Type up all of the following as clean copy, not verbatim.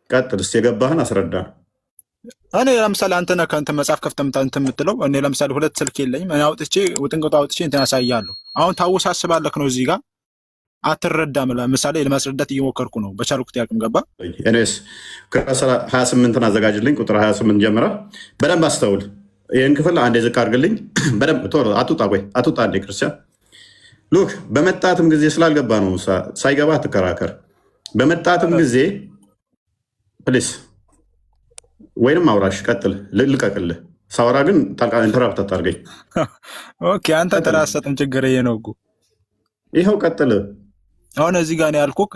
ቀጥል እስቲ የገባህን አስረዳ። እኔ ለምሳሌ አንተ ነህ ከአንተ መጽሐፍ ከፍተህ እንትን የምትለው እኔ ለምሳሌ ሁለት ስልክ የለኝም። እኔ አውጥቼ ውጥንቅጡ አውጥቼ እንትን ያሳያለሁ። አሁን ታወሳስባለህ ነው እዚህ ጋር አትረዳም። ለምሳሌ ለማስረዳት እየሞከርኩ ነው በቻልኩት ያቅም። ገባ እኔስ ከ28ን አዘጋጅልኝ ቁጥር 28 ጀምራ በደንብ አስተውል። ይህን ክፍል አንዴ ዝቅ አድርግልኝ በደንብ ቶሎ አትውጣ። ቆይ አትውጣ እንዴ ክርስቲያን ሉክ በመጣትም ጊዜ ስላልገባ ነው ሳይገባ አትከራከር። በመጣትም ጊዜ ፕሊስ ወይንም አውራሽ ቀጥል ልቀቅልህ። ሳወራ ግን ጣልቃ ኢንተራፕት አታርገኝ። ኦኬ አንተ ተራሰጥም ችግር ነው እኮ ይኸው ቀጥል። አሁን እዚህ ጋር ነው ያልኩህ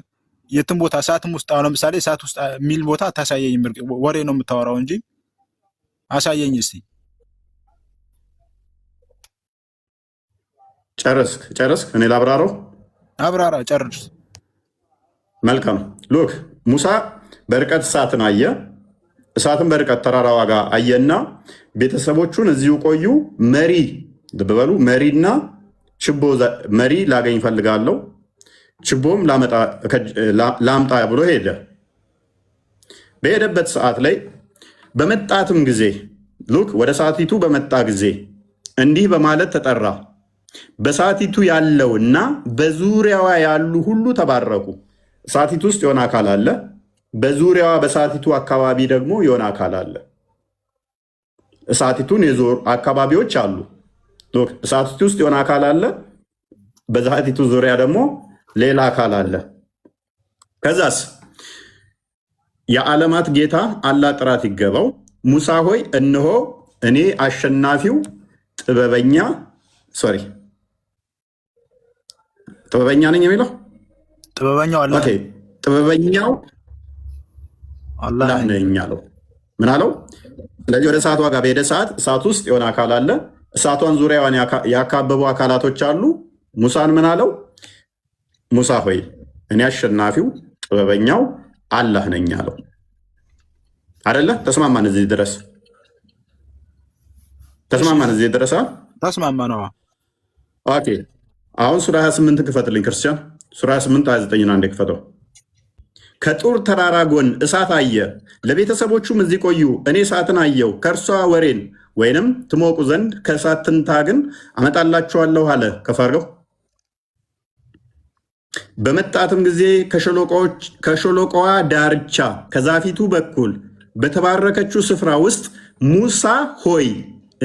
የትም ቦታ ሰዓትም ውስጥ አሁን ለምሳሌ ሰዓት ውስጥ ሚል ቦታ ታሳየኝ። ወሬ ነው የምታወራው እንጂ አሳየኝ እስቲ። ጨረስክ? እኔ ላብራራው። አብራራ ጨርስ። መልካም ሉክ ሙሳ በርቀት እሳትን አየ። እሳትን በርቀት ተራራዋ ጋር አየና ቤተሰቦቹን እዚሁ ቆዩ፣ መሪ በሉ መሪና ችቦ መሪ ላገኝ ፈልጋለሁ፣ ችቦም ላምጣ ብሎ ሄደ። በሄደበት ሰዓት ላይ በመጣትም ጊዜ ሉክ ወደ ሰዓቲቱ በመጣ ጊዜ እንዲህ በማለት ተጠራ፣ በሰዓቲቱ ያለውና በዙሪያዋ ያሉ ሁሉ ተባረኩ። ሰዓቲቱ ውስጥ የሆነ አካል አለ፣ በዙሪያዋ በሰዓቲቱ አካባቢ ደግሞ የሆነ አካል አለ። ሰዓቲቱን የዞሩ አካባቢዎች አሉ። ሰዓቲቱ ውስጥ የሆነ አካል አለ፣ በሰዓቲቱ ዙሪያ ደግሞ ሌላ አካል አለ። ከዛስ የዓለማት ጌታ አላህ ጥራት ይገባው፣ ሙሳ ሆይ እነሆ እኔ አሸናፊው ጥበበኛ ነኝ የሚለው ጥበበኛው አላህ ነኝ አለው። ምን አለው? ስለዚህ ወደ እሳቷ ጋር በሄደ ሰዓት እሳት ውስጥ የሆነ አካል አለ፣ እሳቷን ዙሪያዋን ያካበቡ አካላቶች አሉ። ሙሳን ምን አለው? ሙሳ ሆይ እኔ አሸናፊው ጥበበኛው አላህ ነኝ አለው። አይደለ? ተስማማን? እዚህ ድረስ ተስማማን? እዚህ ድረስ ተስማማ ነው። ኦኬ አሁን ሱራ 28 ክፈትልኝ ክርስቲያን። ሱራ 28 29 አንዴ ክፈተው። ከጡር ተራራ ጎን እሳት አየ፣ ለቤተሰቦቹም እዚህ ቆዩ፣ እኔ እሳትን አየው፣ ከእርሷ ወሬን ወይንም ትሞቁ ዘንድ ከእሳት ትንታግን አመጣላችኋለሁ አለ። ከፋርገው በመጣትም ጊዜ ከሸለቆዋ ዳርቻ ከዛፊቱ በኩል በተባረከችው ስፍራ ውስጥ ሙሳ ሆይ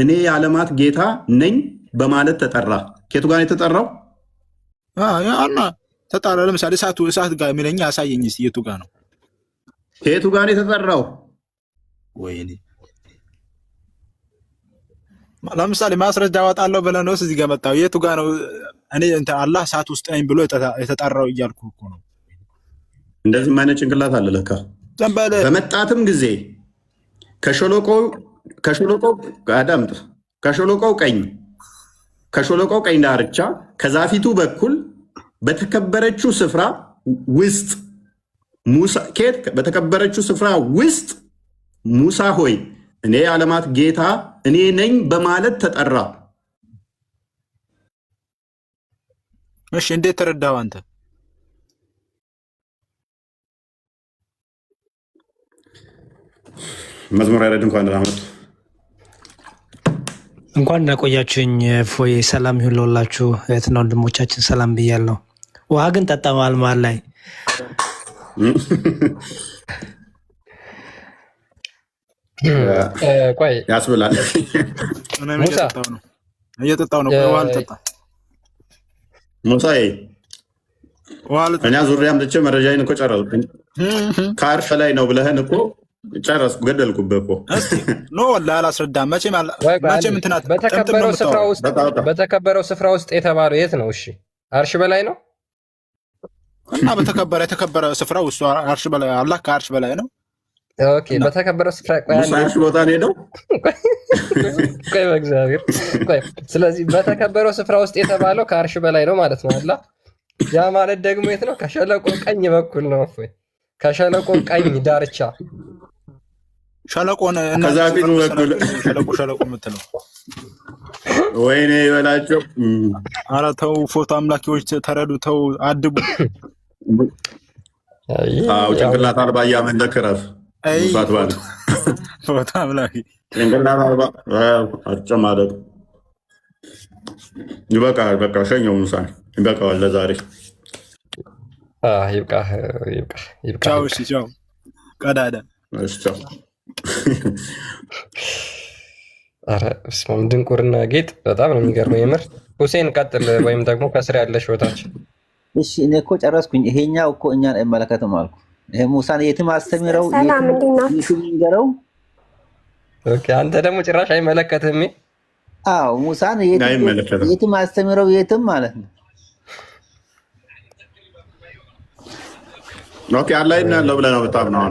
እኔ የዓለማት ጌታ ነኝ በማለት ተጠራ። ከየቱ ጋር የተጠራው? ተጣራ። ለምሳሌ እሳት ጋር የሚለኝ ያሳየኝ እስኪ የቱ ጋር ነው? ከየቱ ጋር የተጠራው? ወይኔ ለምሳሌ ማስረጃ አወጣለሁ ብለህ ነው እዚህ ጋር መጣው። የቱ ጋር ነው? እኔ አላህ እሳት ውስጥ ነኝ ብሎ የተጠራው እያልኩ እኮ ነው። እንደዚህ አይነት ጭንቅላት አለ ለካ። በመጣትም ጊዜ ከሸለቆው ቀኝ ዳርቻ ከዛፊቱ በኩል በተከበረችው ስፍራ ውስጥ ሙሳ ሆይ እኔ የዓለማት ጌታ እኔ ነኝ በማለት ተጠራ። እሺ እንዴት ተረዳው አንተ? መዝሙር ያረድ እንኳን እናቆያችሁኝ። ፎይ ሰላም ይሁን ለሁላችሁ እህትና ወንድሞቻችን ሰላም ብያለሁ። ውሃ ግን ጠጣማል መሀል ላይ ቆይ ያስብላል። እየጠጣው ነው። ውሃ ልጠጣ ሙሳዬ፣ እኛ ዙሪያ አምጥቼ መረጃዬን እኮ ጨረስኩ። ከአርሽ ላይ ነው ብለህን እኮ ጨረስኩ። ገደልኩብህ እኮ ኖ ወላሂ አላስረዳም። መቼም እንትናት በተከበረው ስፍራ ውስጥ የተባለው የት ነው? እሺ አርሽ በላይ ነው እና የተከበረ ስፍራ ውስጥ አርሽ በላይ አላህ ከአርሽ በላይ ነው። ኦኬ በተከበረው ስፍራ አርሽ ቦታ ነው ሄደው። ቆይ በእግዚአብሔር ቆይ። ስለዚህ በተከበረው ስፍራ ውስጥ የተባለው ከአርሽ በላይ ነው ማለት ነው አላህ። ያ ማለት ደግሞ የት ነው? ከሸለቆ ቀኝ በኩል ነው። እፎይ ከሸለቆ ቀኝ ዳርቻ ሸለቆ የምትለው ወይኔ ይበላቸው። ኧረ ተው ፎቶ አምላኪዎች ተረዱ፣ ተው አድቡ። ጭንቅላት አልባ እያመለክ ረፍ ሙሳት ባለ በጣም ላይ ጭንቅላት አልባ አጨማደቅ ይበቃል። በቃ ሸኘው ሙሳን ይበቃዋል ለዛሬ። ይብቃ። ቻው። እሺ ቻው። ቀዳዳ ቻው። ኧረ በስመ አብ ድንቁርና ጌጥ በጣም ነው የሚገርመው የምር። ሁሴን ቀጥል፣ ወይም ደግሞ ከስር ያለሽ ወታች። እሺ እኔ እኮ ጨረስኩኝ። ይሄኛው እኮ እኛን አይመለከትም አልኩ። ይሄ ሙሳን የትም አስተምረው ይንገረው። ኦኬ አንተ ደግሞ ጭራሽ አይመለከትም። አዎ ሙሳን የትም አስተምረው የትም ማለት ነው። ኦኬ አላህ ያለው ብለህ ነው በጣም ነው።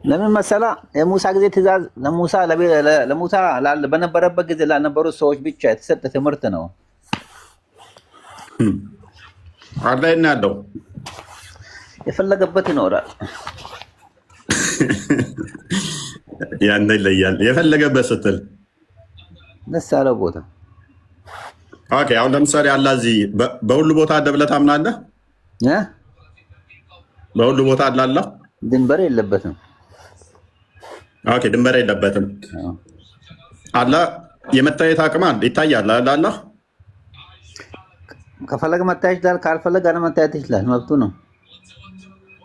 ለምን መሰላ የሙሳ ጊዜ ትእዛዝ ለሙሳ በነበረበት ጊዜ ላልነበሩት ሰዎች ብቻ የተሰጠ ትምህርት ነው። አላህ ያለው የፈለገበት ይኖራል። ያን ይለያል። የፈለገበት ስትል ደስ ያለው ቦታ። ኦኬ አሁን ለምሳሌ አላህ እዚህ በሁሉ ቦታ አለ ብለህ ታምናለህ? በሁሉ ቦታ አለ አላህ? ድንበር የለበትም። ኦኬ ድንበር የለበትም። አላህ የመታየት አቅም አለ፣ ይታያል። አላህ ከፈለገ መታየት ይችላል፣ ካልፈለገ አለመታየት ይችላል። መብቱ ነው።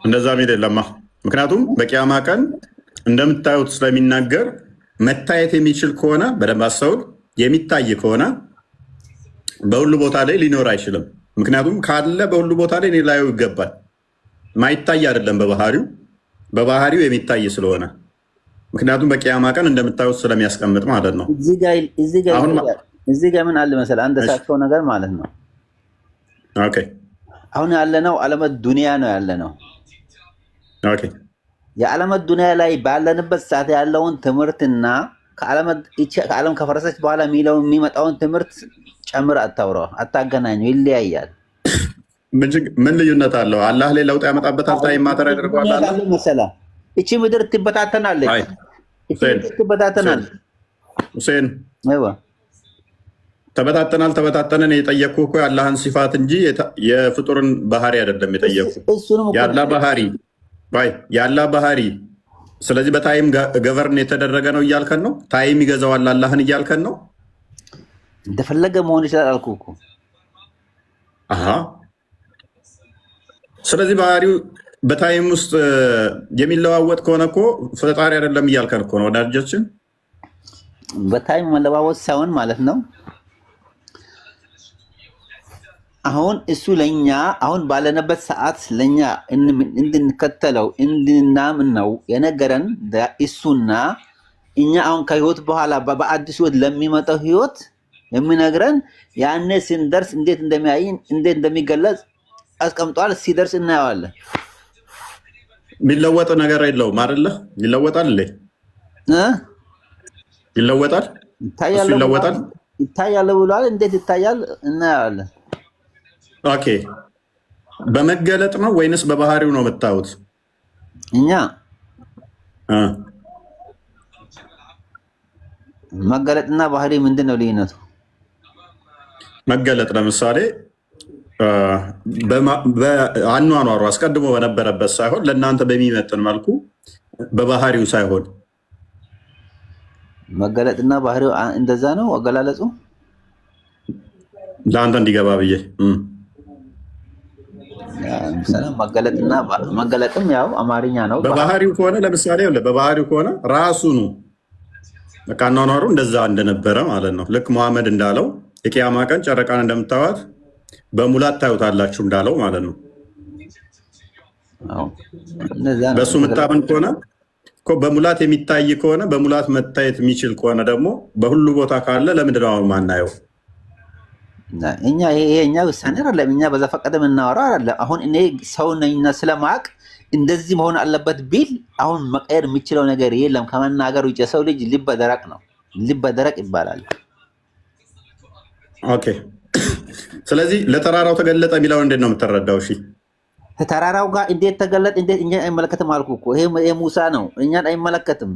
እንደዛ ሚል የለማ። ምክንያቱም በቂያማ ቀን እንደምታዩት ስለሚናገር መታየት የሚችል ከሆነ በደንብ አስተውል። የሚታይ ከሆነ በሁሉ ቦታ ላይ ሊኖር አይችልም። ምክንያቱም ካለ በሁሉ ቦታ ላይ ላዩ ይገባል። ማይታይ አይደለም በባህሪው የሚታይ ስለሆነ፣ ምክንያቱም በቂያማ ቀን እንደምታዩት ስለሚያስቀምጥ ማለት ነው። እዚህ ጋር ምን አለ መሰለህ አንድ ሳቸው ነገር ማለት ነው። ኦኬ አሁን ያለነው ዓለመት ዱንያ ነው ያለነው። ኦኬ የዓለመት ዱንያ ላይ ባለንበት ሰዓት ያለውን ትምህርትና ከዓለም ከፈረሰች በኋላ የሚመጣውን ትምህርት ጨምር አታውራው፣ አታገናኙ፣ ይለያያል። ምን ልዩነት አለው? አላህ ላይ ለውጥ ያመጣበታል። ታይም ማተር ያደርገዋል። አላህ መሰለህ እቺ ምድር ትበታተናለች። ሁሴን ተበታተነን የጠየቅኩህ እኮ የአላህን ሲፋት እንጂ የፍጡርን ባህሪ አይደለም የጠየቅኩህ። የአላህ ባህሪ። ስለዚህ በታይም ገቨርን የተደረገ ነው እያልከን ነው? ታይም ይገዛዋል አላህን እያልከን ነው? እንደፈለገ መሆን ይችላል አልኩህ እኮ። ስለዚህ ባህሪው በታይም ውስጥ የሚለዋወጥ ከሆነ እኮ ፈጣሪ አይደለም እያልከን እኮ ነው ወዳጆችን። በታይም መለዋወጥ ሳይሆን ማለት ነው አሁን እሱ ለኛ አሁን ባለንበት ሰዓት ለኛ እንድንከተለው እንድናምን ነው የነገረን እሱና እኛ አሁን ከህይወት በኋላ በአዲስ ህይወት ለሚመጣው ህይወት የሚነግረን ያኔ ስንደርስ እንዴት እንደሚያይን እንዴት እንደሚገለጽ አስቀምጧል። ሲደርስ እናየዋለን። የሚለወጥ ነገር የለውም አይደለ? ይለወጣል ይለወጣል ይታያል ብሏል። እንዴት ይታያል? እናየዋለን። ኦኬ በመገለጥ ነው ወይንስ በባህሪው ነው የምታዩት? እኛ መገለጥና ባህሪ ምንድን ነው ልዩነቱ? መገለጥ ለምሳሌ በአኗኗሩ አስቀድሞ በነበረበት ሳይሆን ለእናንተ በሚመጥን መልኩ በባህሪው ሳይሆን መገለጥና ባህሪው እንደዛ ነው አገላለጹ። ለአንተ እንዲገባ ብዬ መገለጥም ያው አማርኛ ነው። በባህሪው ከሆነ ለምሳሌ በባህሪው ከሆነ ራሱኑ በቃ አኗኗሩ እንደዛ እንደነበረ ማለት ነው። ልክ መሐመድ እንዳለው የቂያማ ቀን ጨረቃን እንደምታዩት በሙላት ታዩታላችሁ እንዳለው ማለት ነው። በሱ የምታምን ከሆነ በሙላት የሚታይ ከሆነ በሙላት መታየት የሚችል ከሆነ ደግሞ በሁሉ ቦታ ካለ ለምንድን ነው ማናየው? እኛ ውሳኔ አይደለም። እኛ በዘፈቀደ የምናወራው አይደለም። አሁን እኔ ሰው ነኝና ስለማቅ እንደዚህ መሆን አለበት ቢል አሁን መቀየር የሚችለው ነገር የለም ከመናገር ውጭ። የሰው ልጅ ልበ ደረቅ ነው። ልበ ደረቅ ይባላል። ኦኬ ስለዚህ ለተራራው ተገለጠ የሚለውን እንዴት ነው የምትረዳው? እሺ ተራራው ጋር እንዴት ተገለጠ? እንዴት እኛን አይመለከትም አልኩ እኮ። ይሄ ሙሳ ነው፣ እኛን አይመለከትም።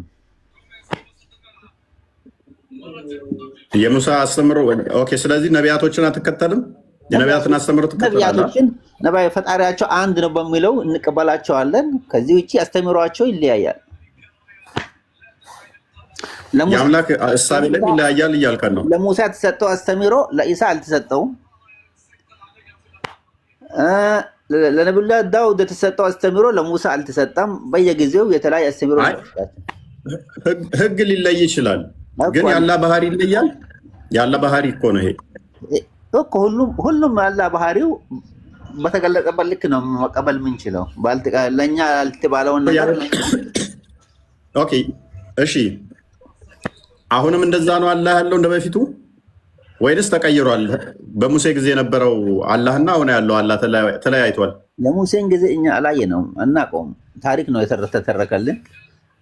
የሙሳ አስተምሮ ኦኬ። ስለዚህ ነቢያቶችን አትከተልም? የነቢያትን አስተምህሮ ትከተላለህ? ነቢያቶችን ነቢያ ፈጣሪያቸው አንድ ነው በሚለው እንቀበላቸዋለን። ከዚህ ውጭ አስተምህሯቸው ይለያያል። የአምላክ እሳቤ ላይ ይለያያል እያልከን ነው። ለሙሳ የተሰጠው አስተምህሮ ለኢሳ አልተሰጠውም። ለነብዩላህ ዳውድ የተሰጠው አስተምህሮ ለሙሳ አልተሰጠም። በየጊዜው የተለያየ አስተምህሮ ህግ ሊለይ ይችላል፣ ግን ያላ ባህሪ ይለያል። ያላ ባህሪ እኮ ነው ይሄ እኮ ሁሉም ያላ ባህሪው በተገለጸበት ልክ ነው መቀበል የምንችለው። ለእኛ ያልተባለውን ነገር ኦኬ፣ እሺ። አሁንም እንደዛ ነው አላህ ያለው እንደ በፊቱ ወይንስ ተቀይሯል? በሙሴ ጊዜ የነበረው አላህና አሁን ያለው አላህ ተለያይቷል? የሙሴን ጊዜ እኛ አላየነውም፣ አናውቀውም። ታሪክ ነው የተተረከልን።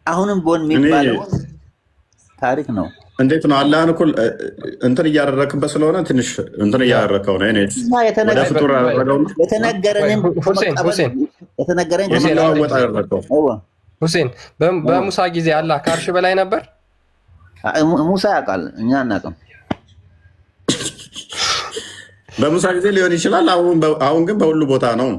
አሁንም ቢሆን የሚባለው ታሪክ ነው። እንዴት ነው አላህን እኮ እንትን እያደረክበት ስለሆነ ትንሽ እንትን እያደረከው ነው። ወደ ፍጡር ሁሴን በሙሳ ጊዜ አላህ ከአርሽ በላይ ነበር። ሙሳ ያውቃል፣ እኛ አናውቅም። በሙሳ ጊዜ ሊሆን ይችላል። አሁን ግን በሁሉ ቦታ ነው።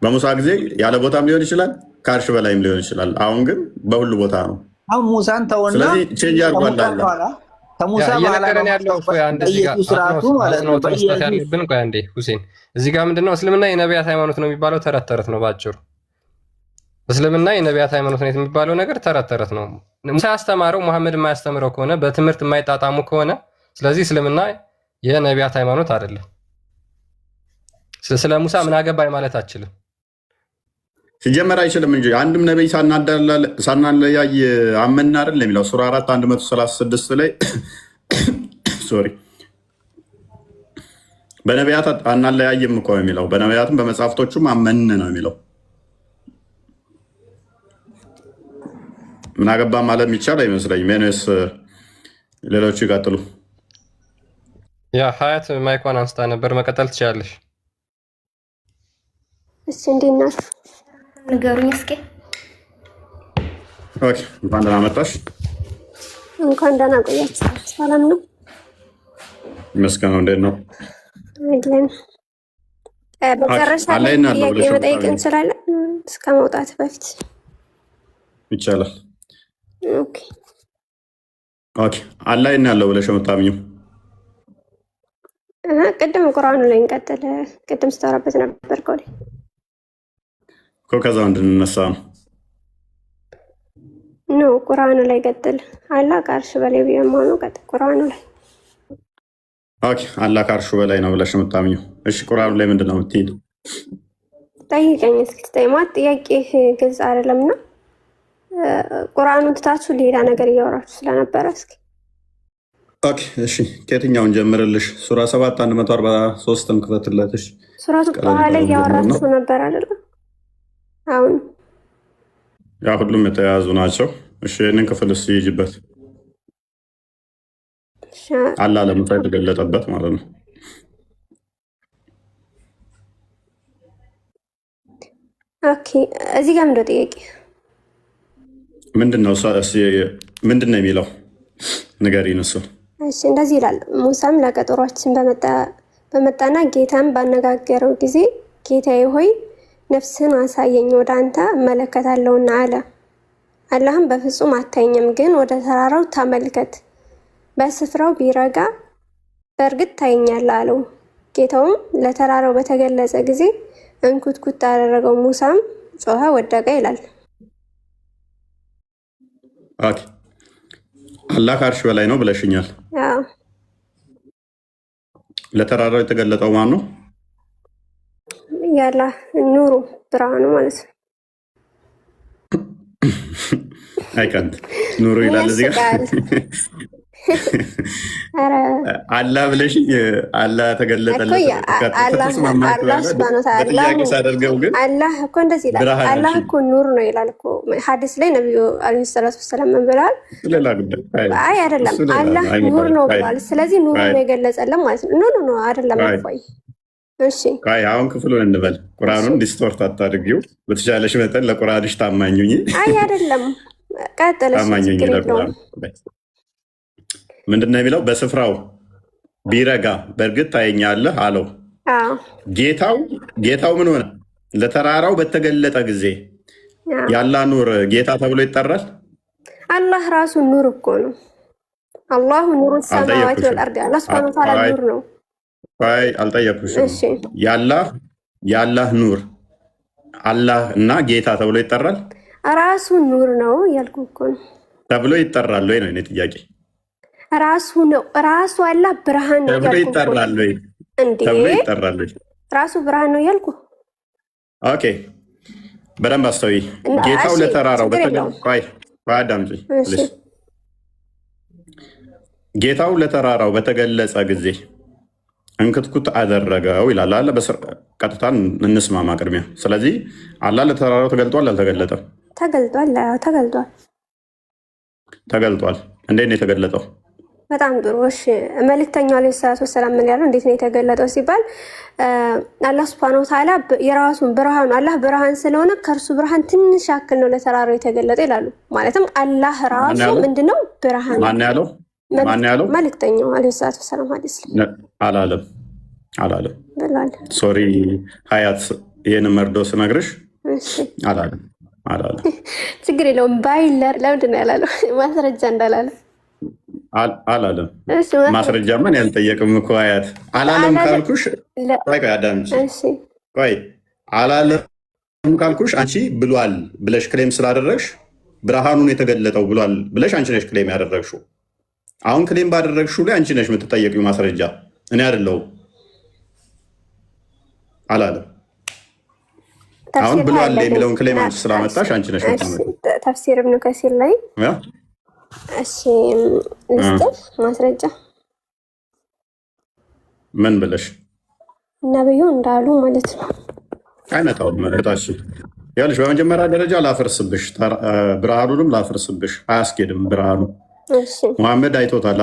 በሙሳ ጊዜ ያለ ቦታም ሊሆን ይችላል፣ ከአርሽ በላይም ሊሆን ይችላል። አሁን ግን በሁሉ ቦታ ነው። አሁን ሙሳን ተወና፣ ስለዚህ ቼንጅ አድርጓል። ከሙሳ እየነገረን ያለው መስጠት ያለብን ቆይ አንዴ ሁሴን፣ እዚህ ጋር ምንድነው እስልምና የነቢያት ሃይማኖት ነው የሚባለው ተረት ተረት ነው። ባጭሩ እስልምና የነቢያት ሃይማኖት ነው የሚባለው ነገር ተረት ተረት ነው። ሙሳ ያስተማረው መሐመድ የማያስተምረው ከሆነ በትምህርት የማይጣጣሙ ከሆነ ስለዚህ እስልምና የነቢያት ሃይማኖት አይደለም። ስለ ሙሳ ምን አገባኝ ማለት አችልም። ሲጀመር አይችልም እንጂ አንድም ነቢይ ሳናለያይ አመን አይደል የሚለው ሱራ 4 136 ላይ ሶሪ በነቢያት አናለያይም እኮ የሚለው በነቢያትም በመጽሐፍቶቹም አመን ነው የሚለው። ምን አገባ ማለት የሚቻል አይመስለኝም። ሜንስ ሌሎቹ ይቀጥሉ። ያ ሀያት ማይኳን አንስታ ነበር፣ መቀጠል ትችላለሽ። እሺ እንዴት ናችሁ? ንገሩኝ እስኪ። ኦኬ፣ እንኳን ደህና መጣሽ። እንኳን ደህና ቆያችሁ። ሰላም ነው? ይመስገን። እንዴት ነው? አይደለም። በመጨረሻ ላይ ጥያቄ መጠየቅ እንችላለን? እስከ መውጣት በፊት ይቻላል። ኦኬ ኦኬ። አላህ እና ያለው ብለሽ የምታምኚው ቅድም ቁርአኑ ላይ እንቀጥል። ቅድም ስታወራበት ነበር እኮ ከዛው እንድንነሳ ነው። ኖ ቁርአኑ ላይ ቀጥል። አላህ ከአርሽ በላይ ቢሆን ቀጥል ቁርአኑ ላይ። ኦኬ፣ አላህ ከአርሹ በላይ ነው ብለሽ የምታምኚው። እሺ፣ ቁርአኑ ላይ ምንድን ነው የምትይው? ጠይቀኝ እስኪ። ትጠይማት ጥያቄ ግልጽ አይደለምና ቁርአኑን ትታችሁ ሌላ ነገር እያወራችሁ ስለነበረ እስኪ። ኦኬ፣ እሺ፣ ከየትኛውን ጀምርልሽ? ሱራ 7 143ን ክፈትለትሽ። ሱራ ጣሃ ላይ እያወራችሁ ነበር አይደለም? አሁን ያ ሁሉም የተያያዙ ናቸው። እሺ፣ ይህንን ክፍል እስኪ ይጅበት። አላህ ለሙሳ የተገለጠበት ማለት ነው። ኦኬ፣ እዚህ ጋር ምንድነው ጥያቄ? ምንድን ነው የሚለው ንገሪን። እሱ እሺ እንደዚህ ይላል። ሙሳም ለቀጠሯችን በመጣና ጌታን ባነጋገረው ጊዜ ጌታዬ ሆይ ነፍስህን አሳየኝ፣ ወደ አንተ እመለከታለሁና አለ። አላህም በፍጹም አታየኝም፣ ግን ወደ ተራራው ተመልከት፣ በስፍራው ቢረጋ በእርግጥ ታየኛለህ አለው። ጌታውም ለተራራው በተገለጸ ጊዜ እንኩትኩት አደረገው፣ ሙሳም ጮኸ፣ ወደቀ ይላል። ኦኬ፣ አላህ ከአርሽ በላይ ነው ብለሽኛል። ለተራራው የተገለጠው ማን ነው? ያላ ኑሩ ብርሃኑ ማለት ነው። አይቀንት ኑሩ ይላል እዚህ ጋር አላህ ብለሽ አላህ ተገለጠለት። ሳደርገው ግን አላህ እኮ እንደዚህ ይላል። አላህ እኮ ኑር ነው ይላል እኮ ሐዲስ ላይ ነብዩ አለይሂ ሰላቱ ወሰላም ምን ብለዋል? አይ አይደለም አላህ ኑር ነው ብለዋል። ስለዚህ ኑር ነው የገለጸልን ማለት ነው። ኖ አይደለም። ቆይ እሺ፣ አሁን ክፍሉን እንበል። ቁርአኑን ዲስቶርት አታድርጊው። በተቻለሽ መጠን ለቁርአንሽ ታማኝ ሁኚ። አይ አይደለም፣ ቀጥለሽ ታማኝ ሁኚ ለቁርአን። ምንድን ነው የሚለው? በስፍራው ቢረጋ በእርግጥ ታየኛለህ አለው። አዎ ጌታው ምን ሆነ? ለተራራው በተገለጠ ጊዜ ያላ ኑር ጌታ ተብሎ ይጠራል። አላህ ራሱ ኑር እኮ ነው። አላሁ ኑሩ ሰማዋት ወልአርድ። አላህ ሱብሓነሁ ወተዓላ ኑር ነው። አልጠየኩሽም። ያላህ ኑር አላህ እና ጌታ ተብሎ ይጠራል። ራሱ ኑር ነው ያልኩ እኮ ነው። ተብሎ ይጠራል ወይ ነው የእኔ ጥያቄ። ራሱ ነው ራሱ አላህ ብርሃን ነው ተብሎ ይጠራል ወይ? ተብሎ ይጠራል ወይ? ራሱ ብርሃን ነው ያልኩ። ኦኬ በደንብ አስተውይ። ጌታው ለተራራው ጌታው ለተራራው በተገለጸ ጊዜ እንክትኩት አደረገው ይላል አለ። ቀጥታ እንስማማ ቅድሚያ። ስለዚህ አላህ ለተራራው ተገልጧል አልተገለጠም? ተገልጧል። እንዴት ነው የተገለጠው? በጣም ጥሩ። እሺ መልእክተኛው አለይሂ ሰላቱ ወሰላም ምን ያለው እንዴት ነው የተገለጠው ሲባል አላህ ሱብሓነሁ ወተዓላ የራሱን ብርሃኑ አላህ ብርሃን ስለሆነ ከእርሱ ብርሃን ትንሽ ያክል ነው ለተራራው የተገለጠ ይላሉ። ማለትም አላህ ራሱ ምንድነው ብርሃን። ማን ያለው? መልእክተኛው አለይሂ ሰላቱ ወሰላም ሐዲስ አላለም ብሏል። ሶሪ ሀያት ይሄን መርዶ ስነግርሽ አላለም። ችግር የለውም ባይለር ለምንድን ነው ያላለው? ማስረጃ እንዳላለ አላለም። ማስረጃማ እኔ አልጠየቅም እኮ ሀያት። አላለም ካልኩሽ ቆይ አላለም ካልኩሽ አንቺ ብሏል ብለሽ ክሌም ስላደረግሽ ብርሃኑን የተገለጠው ብሏል ብለሽ አንቺ ነሽ ክሌም ያደረግሽው። አሁን ክሌም ባደረግሽው ላይ አንቺ ነሽ የምትጠየቂው ማስረጃ፣ እኔ አይደለሁም። አላለም። አሁን ብሏል የሚለውን ክሌም አንቺ ስላመጣሽ አንቺ ነሽ ተፍሲር ኢብኑ ከሲር ላይ እሺ ልስጥፍ ማስረጃ ምን ብለሽ ነብዩ እንዳሉ ማለት ነው። አይመጣውም መጣሽ ያለሽ በመጀመሪያ ደረጃ ላፈርስብሽ፣ ብርሃኑንም ላፈርስብሽ። አያስኬድም ብርሃኑ። እሺ መሐመድ አይቶታል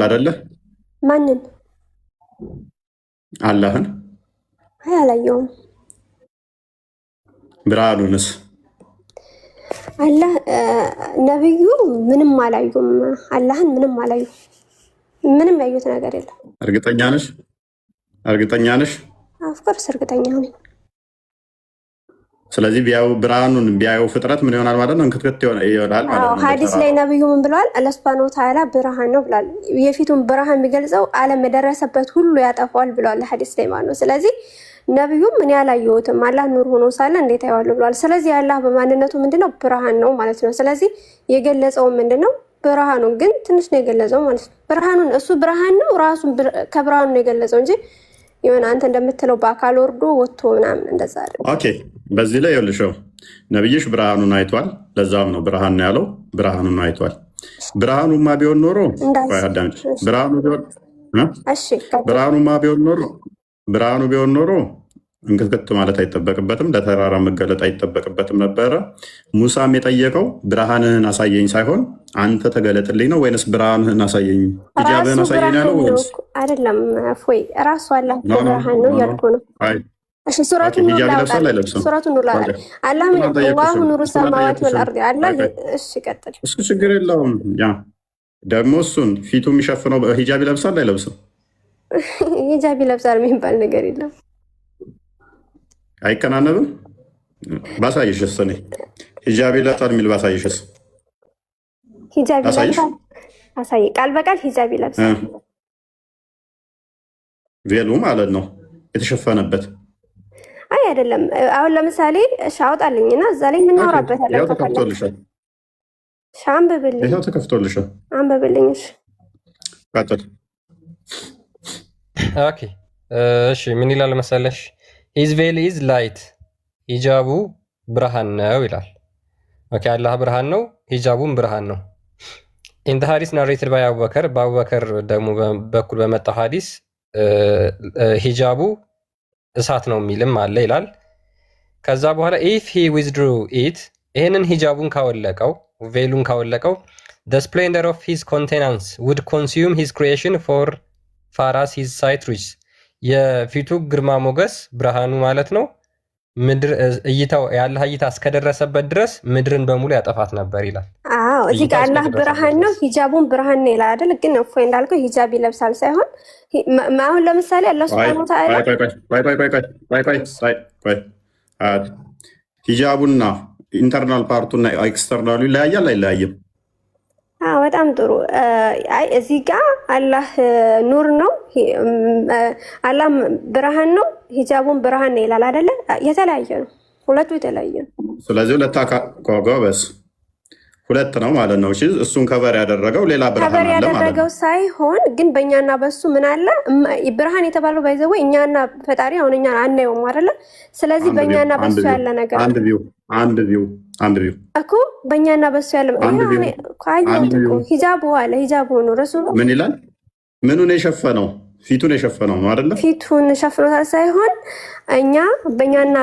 አይደለ? ማንን? አላህን። አይ አላየውም። ብርሃኑንስ? አላህ ነብዩ ምንም አላዩም። አላህን ምንም አላዩም። ምንም ያዩት ነገር የለም። እርግጠኛ ነሽ? ኦፍኮርስ እርግጠኛ ነኝ። ስለዚህ ብርሃኑን ቢያዩ ፍጥረት ምን ይሆናል ማለት ነው? እንክትክት ይሆናል ማለት ነው። ሐዲስ ላይ ነብዩ ምን ብለዋል? አላህ ሱብሓነሁ ወተዓላ ብርሃን ነው ብሏል። የፊቱን ብርሃን የሚገልጸው ዓለም የደረሰበት ሁሉ ያጠፋዋል ብለዋል ሐዲስ ላይ ማለት ነው። ስለዚህ ነብዩም ምን ያላየሁትም አላህ ኑር ሆኖ ሳለ እንዴት አይዋሉ ብለዋል። ስለዚህ አላህ በማንነቱ ምንድነው? ብርሃን ነው ማለት ነው። ስለዚህ የገለጸው ምንድነው? ብርሃኑን ግን ትንሽ ነው የገለጸው ማለት ነው። ብርሃኑን እሱ ብርሃን ነው ራሱን ከብርሃኑ ነው የገለጸው እንጂ የሆነ አንተ እንደምትለው በአካል ወርዶ ወጥቶ ምናምን እንደዛ አይደለም። ኦኬ በዚህ ላይ ይኸውልሽው ነብይሽ ብርሃኑን አይቷል። ለዛም ነው ብርሃን ነው ያለው። ብርሃኑን አይቷል። ብርሃኑማ ቢሆን ኖሮ ብርሃኑ ቢሆን ኖሮ እንክትክት ማለት አይጠበቅበትም፣ ለተራራ መገለጥ አይጠበቅበትም ነበረ። ሙሳም የጠየቀው ብርሃንህን አሳየኝ ሳይሆን አንተ ተገለጥልኝ ነው ወይንስ ብርሃንህን አሳየኝ ሂጃብህን አሳየኝ ያለው ወይስ አይደለም? ፎይ ራሱ አላህ ብርሃን ነው ያልኩ ነው። እሺ ሱረቱን ኑር አላህ ምን አላሁ ኑሩ ሰማዋት ወልአርድ አላህ። እሺ ቀጥል። እሱ ችግር የለውም። ያ ደግሞ እሱን ፊቱ የሚሸፍነው ሂጃብ ይለብሳል አይለብስም? ሂጃብ ይለብሳል የሚባል ነገር የለም። አይከናነብም። ባሳይሽስ እኔ ሂጃብ ይለብሳል የሚል ባሳይሽስ? ሂጃብ ይለብሳል አሳይ። ቃል በቃል ሂጃብ ይለብሳል ቬሉ ማለት ነው የተሸፈነበት። አይ አይደለም። አሁን ለምሳሌ ሻውጣልኝና እዛ ላይ የምናወራበታለን። ያው ተከፍቶልሻል። ሻምብብልኝ። ይሄው ተከፍቶልሻል። አንብብልኝ። እሺ ቀጥል። ኦኬ እሺ ምን ይላል መሰለሽ? ሂዝ ቬል ኢዝ ላይት፣ ሂጃቡ ብርሃን ነው ይላል። ኦኬ አላህ ብርሃን ነው፣ ሂጃቡም ብርሃን ነው። ኢን ዘ ሐዲስ ናሬትድ ባይ አቡበከር፣ በአቡበከር ደግሞ በኩል በመጣው ሐዲስ ሂጃቡ እሳት ነው የሚልም አለ ይላል። ከዛ በኋላ ኢፍ ሂ ዊዝድሩ ኢት፣ ይህንን ሂጃቡን ካወለቀው ቬሉን ካወለቀው the splendor of his countenance would consume his creation for far as his sight reaches፣ የፊቱ ግርማ ሞገስ ብርሃኑ ማለት ነው ምድር እይታው ያለ እይታ እስከደረሰበት ድረስ ምድርን በሙሉ ያጠፋት ነበር ይላል። አዎ እዚህ ጋር አላህ ብርሃን ነው፣ ሂጃቡን ብርሃን ነው ይላል አይደል? ግን እፎይ እንዳልከው ሂጃብ ይለብሳል ሳይሆን አሁን ለምሳሌ አላህ ሱብሃነሁ ወተዓላ ሂጃቡና ኢንተርናል ፓርቱና ኤክስተርናሉ ይለያያል አይለያይም? በጣም ጥሩ። አይ እዚህ ጋር አላህ ኑር ነው፣ አላህ ብርሃን ነው፣ ሂጃቡን ብርሃን ነው ይላል አይደለ? የተለያየ ነው፣ ሁለቱ የተለያየ ነው። ስለዚህ ሁለት ነው ማለት ነው። እሱን ከበር ያደረገው ሌላ ብርሃን ከበር ያደረገው ሳይሆን ግን በእኛና በሱ ምን አለ? ብርሃን የተባለው ባይዘው እኛና ፈጣሪ አሁን እኛ አናየውም አይደለ? ስለዚህ በእኛና በሱ ያለ ነገር አንድ ቪው እኮ በእኛና በሱ ያለ ሂጃቡ አለ። ሂጃቡ ነው ረሱሉ ምን ይላል? ምኑን የሸፈነው? ፊቱን የሸፈነው ነው አይደለ? ፊቱን ሸፍኖታል ሳይሆን እኛ በእኛና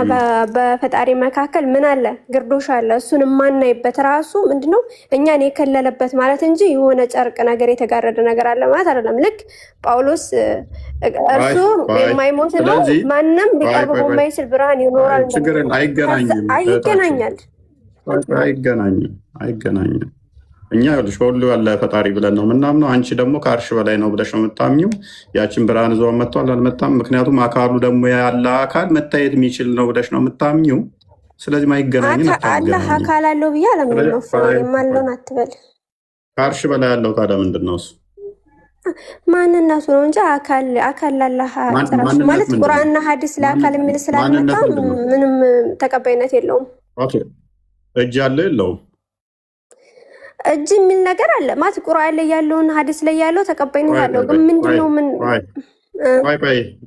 በፈጣሪ መካከል ምን አለ? ግርዶሽ አለ። እሱን የማናይበት ራሱ ምንድነው እኛን የከለለበት ማለት እንጂ የሆነ ጨርቅ ነገር የተጋረደ ነገር አለ ማለት አይደለም። ልክ ጳውሎስ እርሱ የማይሞት ነው፣ ማንም ሊቀርበው የማይችል ብርሃን ይኖራል። አይገናኝም። እኛ ይኸውልሽ በሁሉ ያለ ፈጣሪ ብለን ነው የምናምነው። አንቺ ደግሞ ከአርሽ በላይ ነው ብለሽ ነው የምታምኚው። ያችን ብርሃን ይዞ መጥቷል አልመጣም። ምክንያቱም አካሉ ደግሞ ያለ አካል መታየት የሚችል ነው ብለሽ ነው የምታምኚው። ስለዚህ ማይገናኝም። አላህ አካል አለው ብዬ አለምን ነው የማለውን አትበል። ከአርሽ በላይ ያለው ታዲያ ምንድን ነው? እሱ ማንነቱ ነው እንጂ አካል ላላህ ማለት ቁርአንና ሐዲስ ለአካል የሚል ስላልመጣ ምንም ተቀባይነት የለውም። እጅ ያለው የለውም እጅ የሚል ነገር አለ ማለት ቁርአን ላይ ያለውን ሐዲስ ላይ ያለው ተቀባይነት አለው። ግን ምንድነው? ምን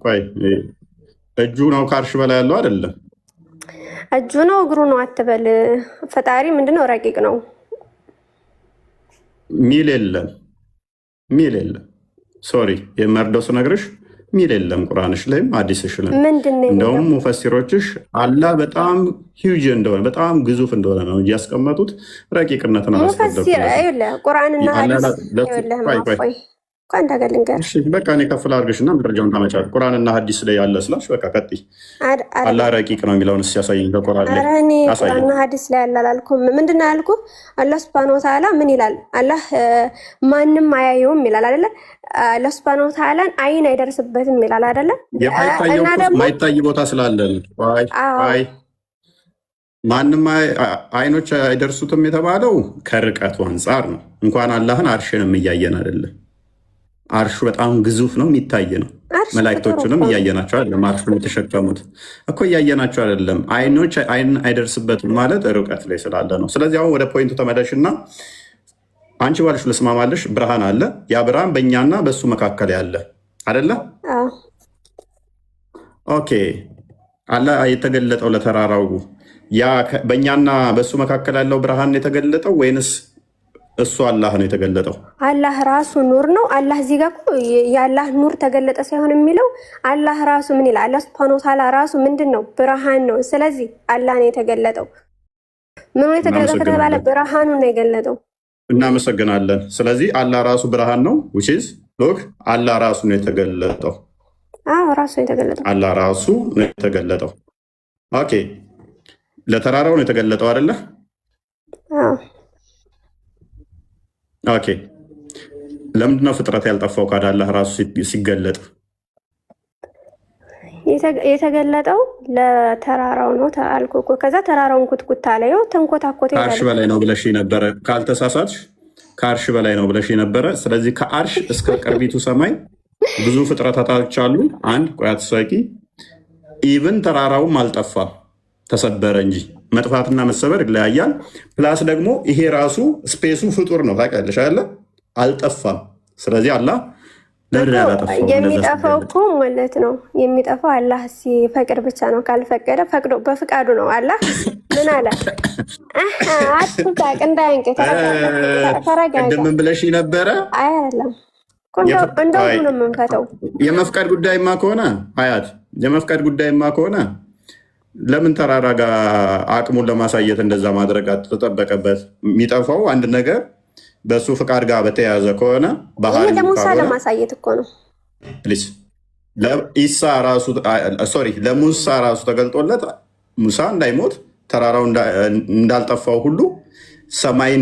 ቆይ እጁ ነው ከአርሽ በላይ ያለው አይደለም። እጁ ነው እግሩ ነው አትበል። ፈጣሪ ምንድነው? ረቂቅ ነው ሚል የለም። ሶሪ የመርዶስ ነግርሽ ሚል የለም ቁርአንሽ ላይም ሐዲስሽ ላይ። እንደውም ሙፈሲሮችሽ አላህ በጣም ሂውጅ እንደሆነ በጣም ግዙፍ እንደሆነ ነው እያስቀመጡት። ረቂቅነትን ቁርአንና ሐዲስ በቃ እኔ ከፍል አድርግሽና መረጃውን ታመጫለሽ። ቁርአንና ሐዲስ ላይ ያለ ስላሽ በቃ ቀጥይ። አላህ ረቂቅ ነው የሚለውን ሲያሳየኝ ከቁርአን ላይ ቁርአንና ሐዲስ ላይ ያለ አላልኩም። ምንድን ነው ያልኩህ? አላህ ሱብሃነሁ ወተዓላ ምን ይላል? አላህ ማንም አያየውም ይላል አይደለ? አላህ ሱብሃነሁ ወተዓላን አይን አይደርስበትም ይላል አይደለ? የማይታይ ቦታ ስላለን ማንም አይኖች አይደርሱትም የተባለው ከርቀቱ አንጻር ነው። እንኳን አላህን አርሽንም እያየን አይደለም። አርሹ በጣም ግዙፍ ነው፣ የሚታይ ነው። መላእክቶቹንም እያየናቸው አይደለም። አርሹን የተሸከሙት እኮ እያየናቸው አይደለም። አይኖች አይን አይደርስበትም ማለት ርቀት ላይ ስላለ ነው። ስለዚህ አሁን ወደ ፖይንቱ ተመለሽና አንቺ ባልሽ ልስማማለሽ። ብርሃን አለ። ያ ብርሃን በእኛና በእሱ መካከል ያለ አይደለ? ኦኬ። አላህ የተገለጠው ለተራራው ያ በእኛና በእሱ መካከል ያለው ብርሃን የተገለጠው ወይንስ እሱ አላህ ነው የተገለጠው? አላህ ራሱ ኑር ነው። አላህ እዚህ ጋር እኮ የአላህ ኑር ተገለጠ ሳይሆን የሚለው አላህ ራሱ ምን ይላል? አላህ ሱብሃነሁ ወተዓላ ራሱ ምንድን ነው? ብርሃን ነው። ስለዚህ አላህ ነው የተገለጠው። ምን የተገለጠው ከተባለ ብርሃኑ ነው የገለጠው። እናመሰግናለን። ስለዚህ አላህ ራሱ ብርሃን ነው። ሎክ አላህ ራሱ ነው የተገለጠው። ራሱ ነው የተገለጠው። አላህ ራሱ ነው የተገለጠው። ኦኬ። ለተራራው ነው የተገለጠው አይደለ? ኦኬ። ለምንድነው ፍጥረት ያልጠፋው? ካዳ አላህ ራሱ ሲገለጥ የተገለጠው ለተራራው ነው አልኩ እኮ። ከዛ ተራራውን ኩትኩታ ላይ ተንኮታኮተ። ከአርሽ በላይ ነው ብለሽ ነበረ፣ ካልተሳሳትሽ ከአርሽ በላይ ነው ብለሽ ነበረ። ስለዚህ ከአርሽ እስከ ቅርቢቱ ሰማይ ብዙ ፍጥረታቶች አሉ። አንድ ቆይ አትሳቂ። ኢቭን ተራራውም አልጠፋም፣ ተሰበረ እንጂ። መጥፋትና መሰበር ይለያያል። ፕላስ ደግሞ ይሄ ራሱ ስፔሱ ፍጡር ነው ታውቂያለሽ አይደለ? አልጠፋም። ስለዚህ አላህ የሚጠፋው እኮ ማለት ነው የሚጠፋው አላህ ሲፈቅድ ብቻ ነው። ካልፈቀደ ፈቅዶ በፍቃዱ ነው። አላህ ምን አለ? አትሳቅ፣ እንዳያንቅ፣ ተረጋጋ። ቅድም ብለሽ ነበረ አይደለም እንደው ነው የምንፈተው። የመፍቀድ ጉዳይማ ከሆነ ሀያት የመፍቀድ ጉዳይማ ከሆነ ለምን ተራራ ጋር አቅሙን ለማሳየት እንደዛ ማድረግ ተጠበቀበት? የሚጠፋው አንድ ነገር በሱ ፍቃድ ጋር በተያያዘ ከሆነ ይህ ለሙሳ ለማሳየት እኮ ነው። ለሙሳ ራሱ ተገልጦለት ሙሳ እንዳይሞት ተራራው እንዳልጠፋው ሁሉ ሰማይ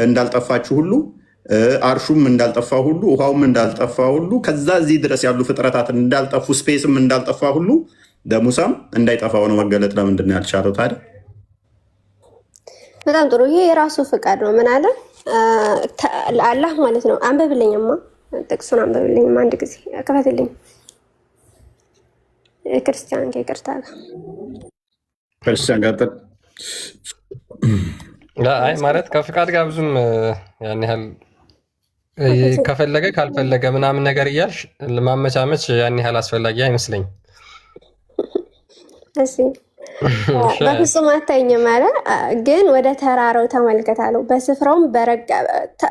እንዳልጠፋችሁ ሁሉ አርሹም እንዳልጠፋ ሁሉ ውሃውም እንዳልጠፋ ሁሉ ከዛ እዚህ ድረስ ያሉ ፍጥረታት እንዳልጠፉ ስፔስም እንዳልጠፋ ሁሉ ለሙሳም እንዳይጠፋ ሆኖ መገለጥ ለምንድን ነው ያልቻለው ታዲያ? በጣም ጥሩ። ይሄ የራሱ ፍቃድ ነው። ምን አለ አላህ ማለት ነው። አንብብልኝማ፣ ጥቅሱን አንብብልኝማ፣ አንድ ጊዜ ክፈትልኝ። ክርስቲያን ከይቅርታ ጋር ክርስቲያን ጋር አይ ማለት ከፍቃድ ጋር ብዙም ያን ያህል ከፈለገ ካልፈለገ ምናምን ነገር እያልሽ ማመቻመች ያን ያህል አስፈላጊ አይመስለኝም። እሺ በፍጹም አታይኝም አለ። ግን ወደ ተራራው ተመልከት አለው። በስፍራውም በረጋ።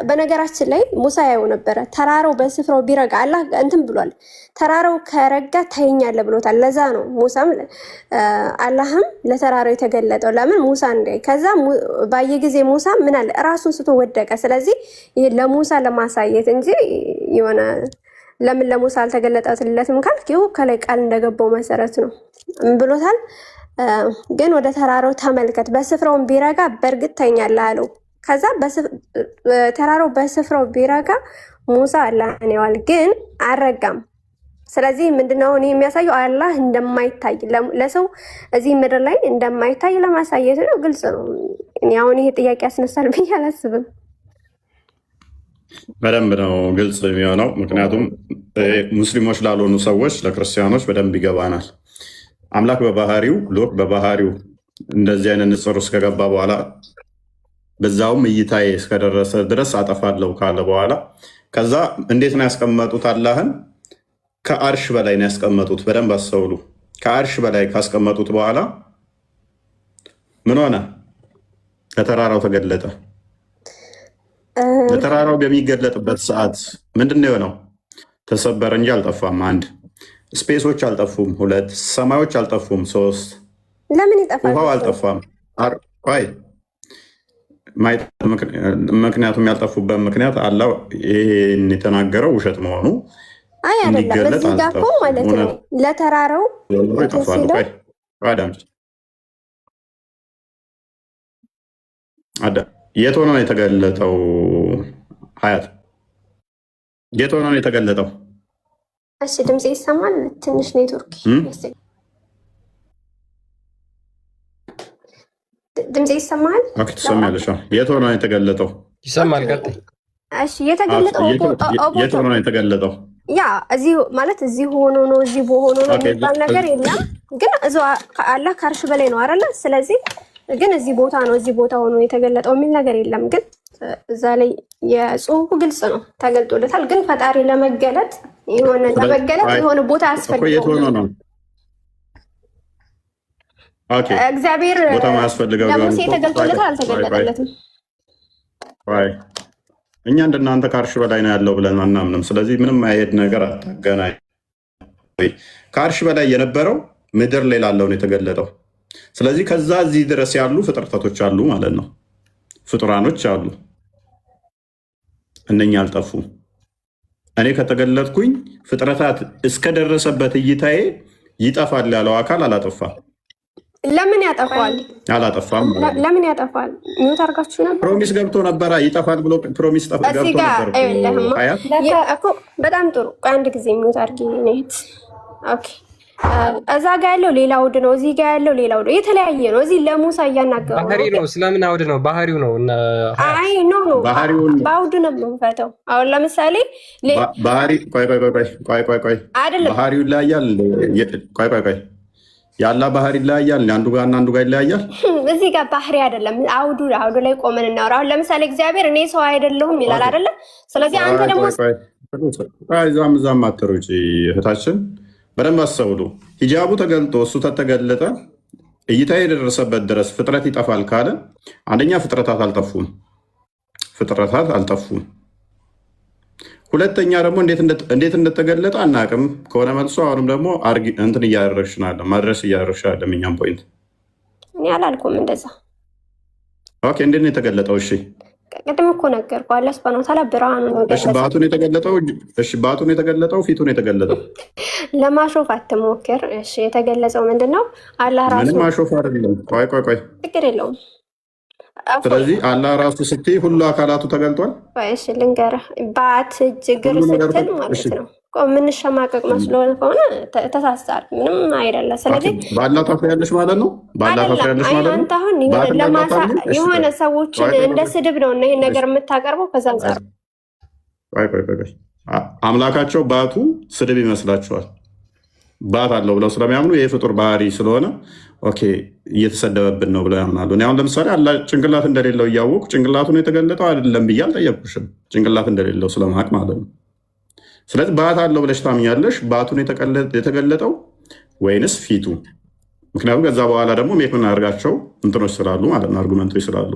በነገራችን ላይ ሙሳ ያው ነበረ። ተራራው በስፍራው ቢረጋ አላህ እንትን ብሏል። ተራራው ከረጋ ታይኛለህ ብሎታል። ለዛ ነው ሙሳም አላህም ለተራራው የተገለጠው። ለምን ሙሳ እንደ ከዛ ባየ ጊዜ ሙሳ ምን አለ ራሱን ስቶ ወደቀ። ስለዚህ ይሄ ለሙሳ ለማሳየት እንጂ የሆነ ለምን ለሙሳ አልተገለጠለትም ካልክ ይኸው ከላይ ቃል እንደገባው መሰረት ነው ብሎታል። ግን ወደ ተራራው ተመልከት፣ በስፍራውን ቢረጋ በእርግጥ ታይኛለህ አለው። ከዛ ተራራው በስፍራው ቢረጋ ሙሳ አላህን ያዋል፣ ግን አልረጋም። ስለዚህ ምንድነው እኔ የሚያሳየው አላህ እንደማይታይ ለሰው እዚህ ምድር ላይ እንደማይታይ ለማሳየት ነው። ግልጽ ነው። እኔ አሁን ይሄ ጥያቄ ያስነሳል ብዬ አላስብም። በደንብ ነው ግልጽ የሚሆነው። ምክንያቱም ሙስሊሞች ላልሆኑ ሰዎች ለክርስቲያኖች በደንብ ይገባናል። አምላክ በባህሪው ሎክ በባህሪው እንደዚህ አይነት ንጽር ውስጥ ከገባ በኋላ በዛውም እይታዬ እስከደረሰ ድረስ አጠፋለሁ ካለ በኋላ ከዛ እንዴት ነው ያስቀመጡት? አላህን ከአርሽ በላይ ነው ያስቀመጡት። በደንብ አስተውሉ። ከአርሽ በላይ ካስቀመጡት በኋላ ምን ሆነ? ለተራራው ተገለጠ። ለተራራው በሚገለጥበት ሰዓት ምንድን ነው የሆነው? ተሰበረ እንጂ አልጠፋም። አንድ ስፔሶች አልጠፉም። ሁለት ሰማዮች አልጠፉም። ሶስት ለምን ይጠፋል? ውሃው አልጠፋም። ምክንያቱም ያልጠፉበት ምክንያት አላህ ይሄን የተናገረው ውሸት መሆኑ አይ አይደለም። እዚህ ጋር እኮ ማለት ነው ለተራራው ይጠፋሉ። የት ሆኖ ነው የተገለጠው? ሀያት የት ሆኖ ነው የተገለጠው? እሺ ድምጽ ይሰማል? ትንሽ ኔትወርክ ድምጽ ይሰማል? ኦኬ ትሰማለሽ? የት ሆኖ ነው የተገለጠው? ይሰማል። ቀጥይ። እሺ የተገለጠው የት ሆኖ ነው የተገለጠው? ያ እዚህ ማለት እዚህ ሆኖ ነው እዚህ በሆኖ ነው የሚባል ነገር የለም። ግን እዛው አላህ ከአርሽ በላይ ነው አይደለ? ስለዚህ ግን እዚህ ቦታ ነው እዚህ ቦታ ሆኖ የተገለጠው የሚል ነገር የለም። ግን እዛ ላይ የጽሁፉ ግልጽ ነው ተገልጦለታል። ግን ፈጣሪ ለመገለጥ የሆነ ቦታ ያስፈልገው እግዚአብሔር ለሙሴ ተገልጦለታል፣ አልተገለጠለትም። እኛ እንደናንተ ከአርሽ በላይ ነው ያለው ብለን አናምንም። ስለዚህ ምንም አይሄድ ነገር አታገናኝ። ከአርሽ በላይ የነበረው ምድር ላይ ላለው ነው የተገለጠው። ስለዚህ ከዛ እዚህ ድረስ ያሉ ፍጥረታቶች አሉ ማለት ነው። ፍጡራኖች አሉ፣ እነኛ አልጠፉም። እኔ ከተገለጥኩኝ ፍጥረታት እስከደረሰበት እይታዬ ይጠፋል ያለው አካል አላጠፋም። ለምን ያጠፋል? አላጠፋም። ለምን ያጠፋል? ሚውት አድርጋችሁ ነበር። ፕሮሚስ ገብቶ ነበረ ይጠፋል ብሎ ፕሮሚስ ገብቶ ነበር። በጣም ጥሩ። አንድ ጊዜ ሚውት አድርጊ ኔት። ኦኬ እዛ ጋ ያለው ሌላ አውድ ነው፣ እዚህ ጋ ያለው ሌላ አውድ ነው፣ የተለያየ ነው። እዚህ ለሙሳ እያናገረው ባህሪ ነው። ስለምን አውድ ነው? ባህሪው ነው። አይ ኖ በአውድ ነው የምንፈተው። አሁን ለምሳሌ ባህሪ ቆይ አይደለም፣ ባህሪው ይለያያል። ቆይ ያላ ባህሪ ይለያያል። አንዱ ጋር እና አንዱ ጋር ይለያያል። እዚህ ጋር ባህሪ አይደለም፣ አውዱ ላይ ቆመን እናወራ። አሁን ለምሳሌ እግዚአብሔር እኔ ሰው አይደለሁም ይላል አይደለ? ስለዚህ አንተ ደግሞ ዛም አትሩጪ እህታችን፣ በደንብ አስተውሉ። ሂጃቡ ተገልጦ እሱ ተተገለጠ እይታ የደረሰበት ድረስ ፍጥረት ይጠፋል ካለ አንደኛ ፍጥረታት አልጠፉም። ሁለተኛ ደግሞ እንዴት እንደተገለጠ አናቅም ከሆነ መልሶ አሁንም ደግሞ እንትን እያደረግሽናለ ማድረስ እያደረግሻለ እኛም ፖይንት እኔ አላልኩም እንደዛ። ኦኬ እንዴት ነው የተገለጠው? እሺ ቅድም እኮ ነገርኩ። አላህ ሱብሃነሁ ወተዓላ ብርሃኑ ነው። እሺ ባቱን የተገለጠው ፊቱን የተገለጠው ለማሾፍ አትሞክር። እሺ የተገለጸው ምንድነው? አላህ ራሱ ምንም ማሾፍ አይደለም። ቆይ ችግር የለውም። ስለዚህ አላህ ራሱ ስትይ ሁሉ አካላቱ ተገልጧል። እሺ ልንገርህ፣ ባት እጅ እግር ስትል ማለት ነው። የምንሸማቀቅ መስሎ ከሆነ ተሳስታል፣ ምንም አይደለም። ስለዚህ በአላህ ታፍሪያለሽ ማለት ነው። በአላህ ታፍሪያለሽ ማለት ነው። አንተ አሁን የሆነ ሰዎችን እንደ ስድብ ነው እና ይህን ነገር የምታቀርበው ከዛ አንጻር አምላካቸው ባቱ ስድብ ይመስላችኋል። ባት አለው ብለው ስለሚያምኑ ይህ ፍጡር ባህሪ ስለሆነ ኦኬ እየተሰደበብን ነው ብለው ያምናሉ። እኔ አሁን ለምሳሌ አላህ ጭንቅላት እንደሌለው እያወቁ ጭንቅላቱን የተገለጠው አይደለም ብዬ አልጠየቅኩሽም። ጭንቅላት እንደሌለው ስለማቅ ማለት ነው። ስለዚህ ባት አለው ብለሽ ታምኛለሽ። ባቱን የተገለጠው ወይንስ ፊቱ? ምክንያቱም ከዛ በኋላ ደግሞ ሜክ ምናደርጋቸው እንትኖች ስላሉ ማለት ነው፣ አርጉመንቶች ስላሉ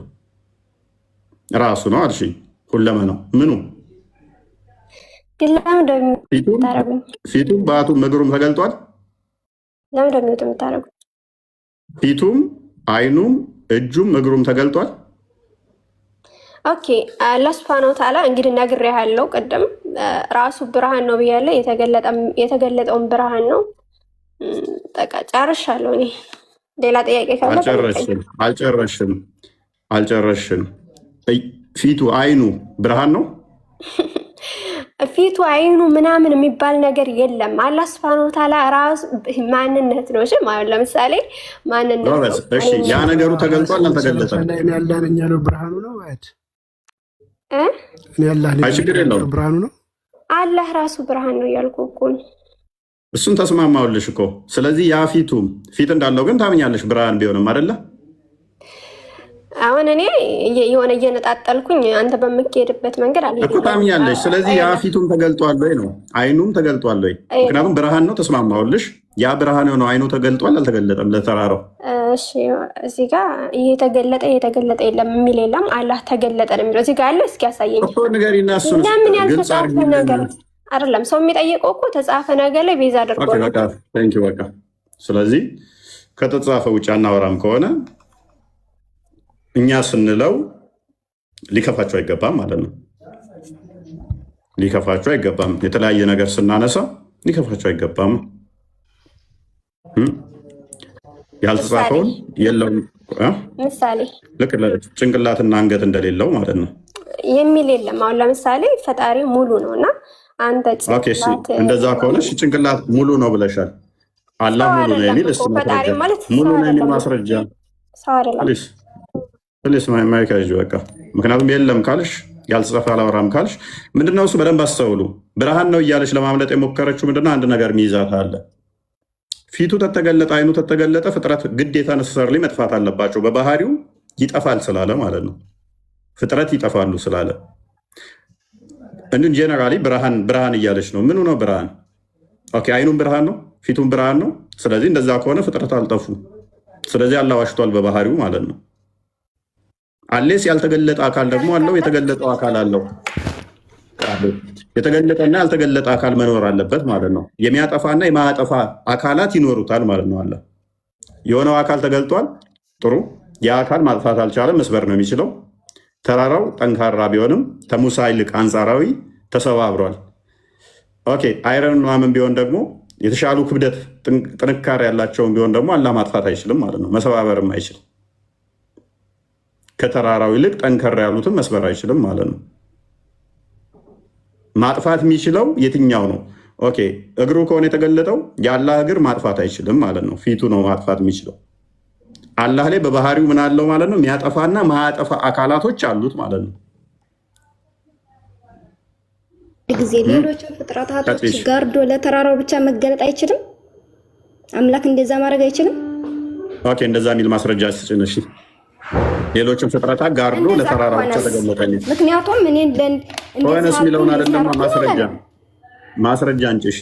ራሱ ነው አልሽ። ሁለመ ነው ምኑ ፊቱም ባቱም እግሩም ተገልጧል። ፊቱም አይኑም እጁም እግሩም ተገልጧል። ኦኬ አላህ ሱብሃነሁ ወተዓላ እንግዲህ ነግሬሃለሁ ቅድም ራሱ ብርሃን ነው ብያለሁ። የተገለጠውን ብርሃን ነው። በቃ ጨርሻለሁ። እኔ ሌላ ጥያቄ ካለ አልጨረሽም። ፊቱ አይኑ ብርሃን ነው። ፊቱ አይኑ ምናምን የሚባል ነገር የለም። አላህ ሱብሃነሁ ወተዓላ ራሱ ማንነት ነው። እሺ ማለት ለምሳሌ ማንነት ነው። እሺ ያ ነገሩ ተገልጧል አልተገለጠም? እኔ ያላህ ነኝ ያለው ብርሃኑ ነው ማለት እኔ ያላህ ነኝ ያለው ብርሃኑ ነው። አላህ ራሱ ብርሃን ነው ያልኩህ እኮ ነው። እሱን ተስማማውልሽ እኮ። ስለዚህ ያ ፊት እንዳለው ግን ታምኛለሽ ብርሃን ቢሆንም አይደለ? አሁን እኔ የሆነ እየነጣጠልኩኝ አንተ በምትሄድበት መንገድ አለ እኮ ታምኛለሽ። ስለዚህ ያ ፊቱም ተገልጧል ወይ ነው? አይኑም ተገልጧል ወይ? ምክንያቱም ብርሃን ነው። ተስማማውልሽ። ያ ብርሃን የሆነው አይኑ ተገልጧል አልተገለጠም? ለተራራው እሺ፣ እዚህ ጋር የተገለጠ የለም የሚል የለም። አላህ ተገለጠ ነው የሚለው እዚህ ጋር አለ። እስኪ ያሳየኝ እኮ ንገሪና። እሱ ለምን ያልተጻፈ ነገር አይደለም ሰው የሚጠይቀው እኮ ተጻፈ ነገር ላይ ቤዛ አድርጎ ነው። በቃ ስለዚህ ከተጻፈ ውጭ አናወራም ከሆነ እኛ ስንለው ሊከፋቸው አይገባም ማለት ነው። ሊከፋቸው አይገባም። የተለያየ ነገር ስናነሳ ሊከፋቸው አይገባም። ያልተጻፈውን የለውም ምሳሌ ልክ ጭንቅላትና አንገት እንደሌለው ማለት ነው የሚል የለም። አሁን ለምሳሌ ፈጣሪ ሙሉ ነው እና አንተ እንደዛ ከሆነ ጭንቅላት ሙሉ ነው ብለሻል። አላህ ሙሉ ነው የሚል ሙሉ ነው የሚል ማስረጃ ፕሊስ ማይካጅ በቃ። ምክንያቱም የለም ካልሽ ያልተጻፈ አላወራም ካልሽ ምንድነው እሱ? በደንብ አስተውሉ። ብርሃን ነው እያለች ለማምለጥ የሞከረችው ምንድነው? አንድ ነገር ሚይዛት አለ። ፊቱ ተተገለጠ፣ አይኑ ተተገለጠ፣ ፍጥረት ግዴታ ነሰሰርሊ መጥፋት አለባቸው። በባህሪው ይጠፋል ስላለ ማለት ነው። ፍጥረት ይጠፋሉ ስላለ እንዲሁም ጄኔራሊ ብርሃን እያለች ነው። ምኑ ነው ብርሃን? ኦኬ አይኑም ብርሃን ነው፣ ፊቱም ብርሃን ነው። ስለዚህ እንደዛ ከሆነ ፍጥረት አልጠፉ። ስለዚህ አላዋሽቷል በባህሪው ማለት ነው። አሌስ ያልተገለጠ አካል ደግሞ አለው፣ የተገለጠው አካል አለው። የተገለጠና ያልተገለጠ አካል መኖር አለበት ማለት ነው። የሚያጠፋና የማያጠፋ አካላት ይኖሩታል ማለት ነው። አለ የሆነው አካል ተገልጧል። ጥሩ። ያ አካል ማጥፋት አልቻለም፣ መስበር ነው የሚችለው። ተራራው ጠንካራ ቢሆንም ከሙሳ ይልቅ አንጻራዊ ተሰባብሯል። ኦኬ አይረን ምናምን ቢሆን ደግሞ የተሻሉ ክብደት ጥንካሬ ያላቸውን ቢሆን ደግሞ አላህ ማጥፋት አይችልም ማለት ነው። መሰባበርም አይችልም። ከተራራው ይልቅ ጠንከር ያሉትን መስበር አይችልም ማለት ነው። ማጥፋት የሚችለው የትኛው ነው? ኦኬ እግሩ ከሆነ የተገለጠው የአላህ እግር ማጥፋት አይችልም ማለት ነው። ፊቱ ነው ማጥፋት የሚችለው። አላህ ላይ በባህሪው ምን አለው ማለት ነው? የሚያጠፋና ማያጠፋ አካላቶች አሉት ማለት ነው። ጊዜ ሌሎችን ፍጥረታቶች ጋርዶ ለተራራው ብቻ መገለጥ አይችልም? አምላክ እንደዛ ማድረግ አይችልም? ኦኬ እንደዛ የሚል ማስረጃ ስጭነሽ። ሌሎችን ፍጥረታት ጋርዶ ለተራራው ብቻ ተገለጠኝ። ምክንያቱም እኔ ሆነስ የሚለውን አይደለም ማስረጃ አንቺ። እሺ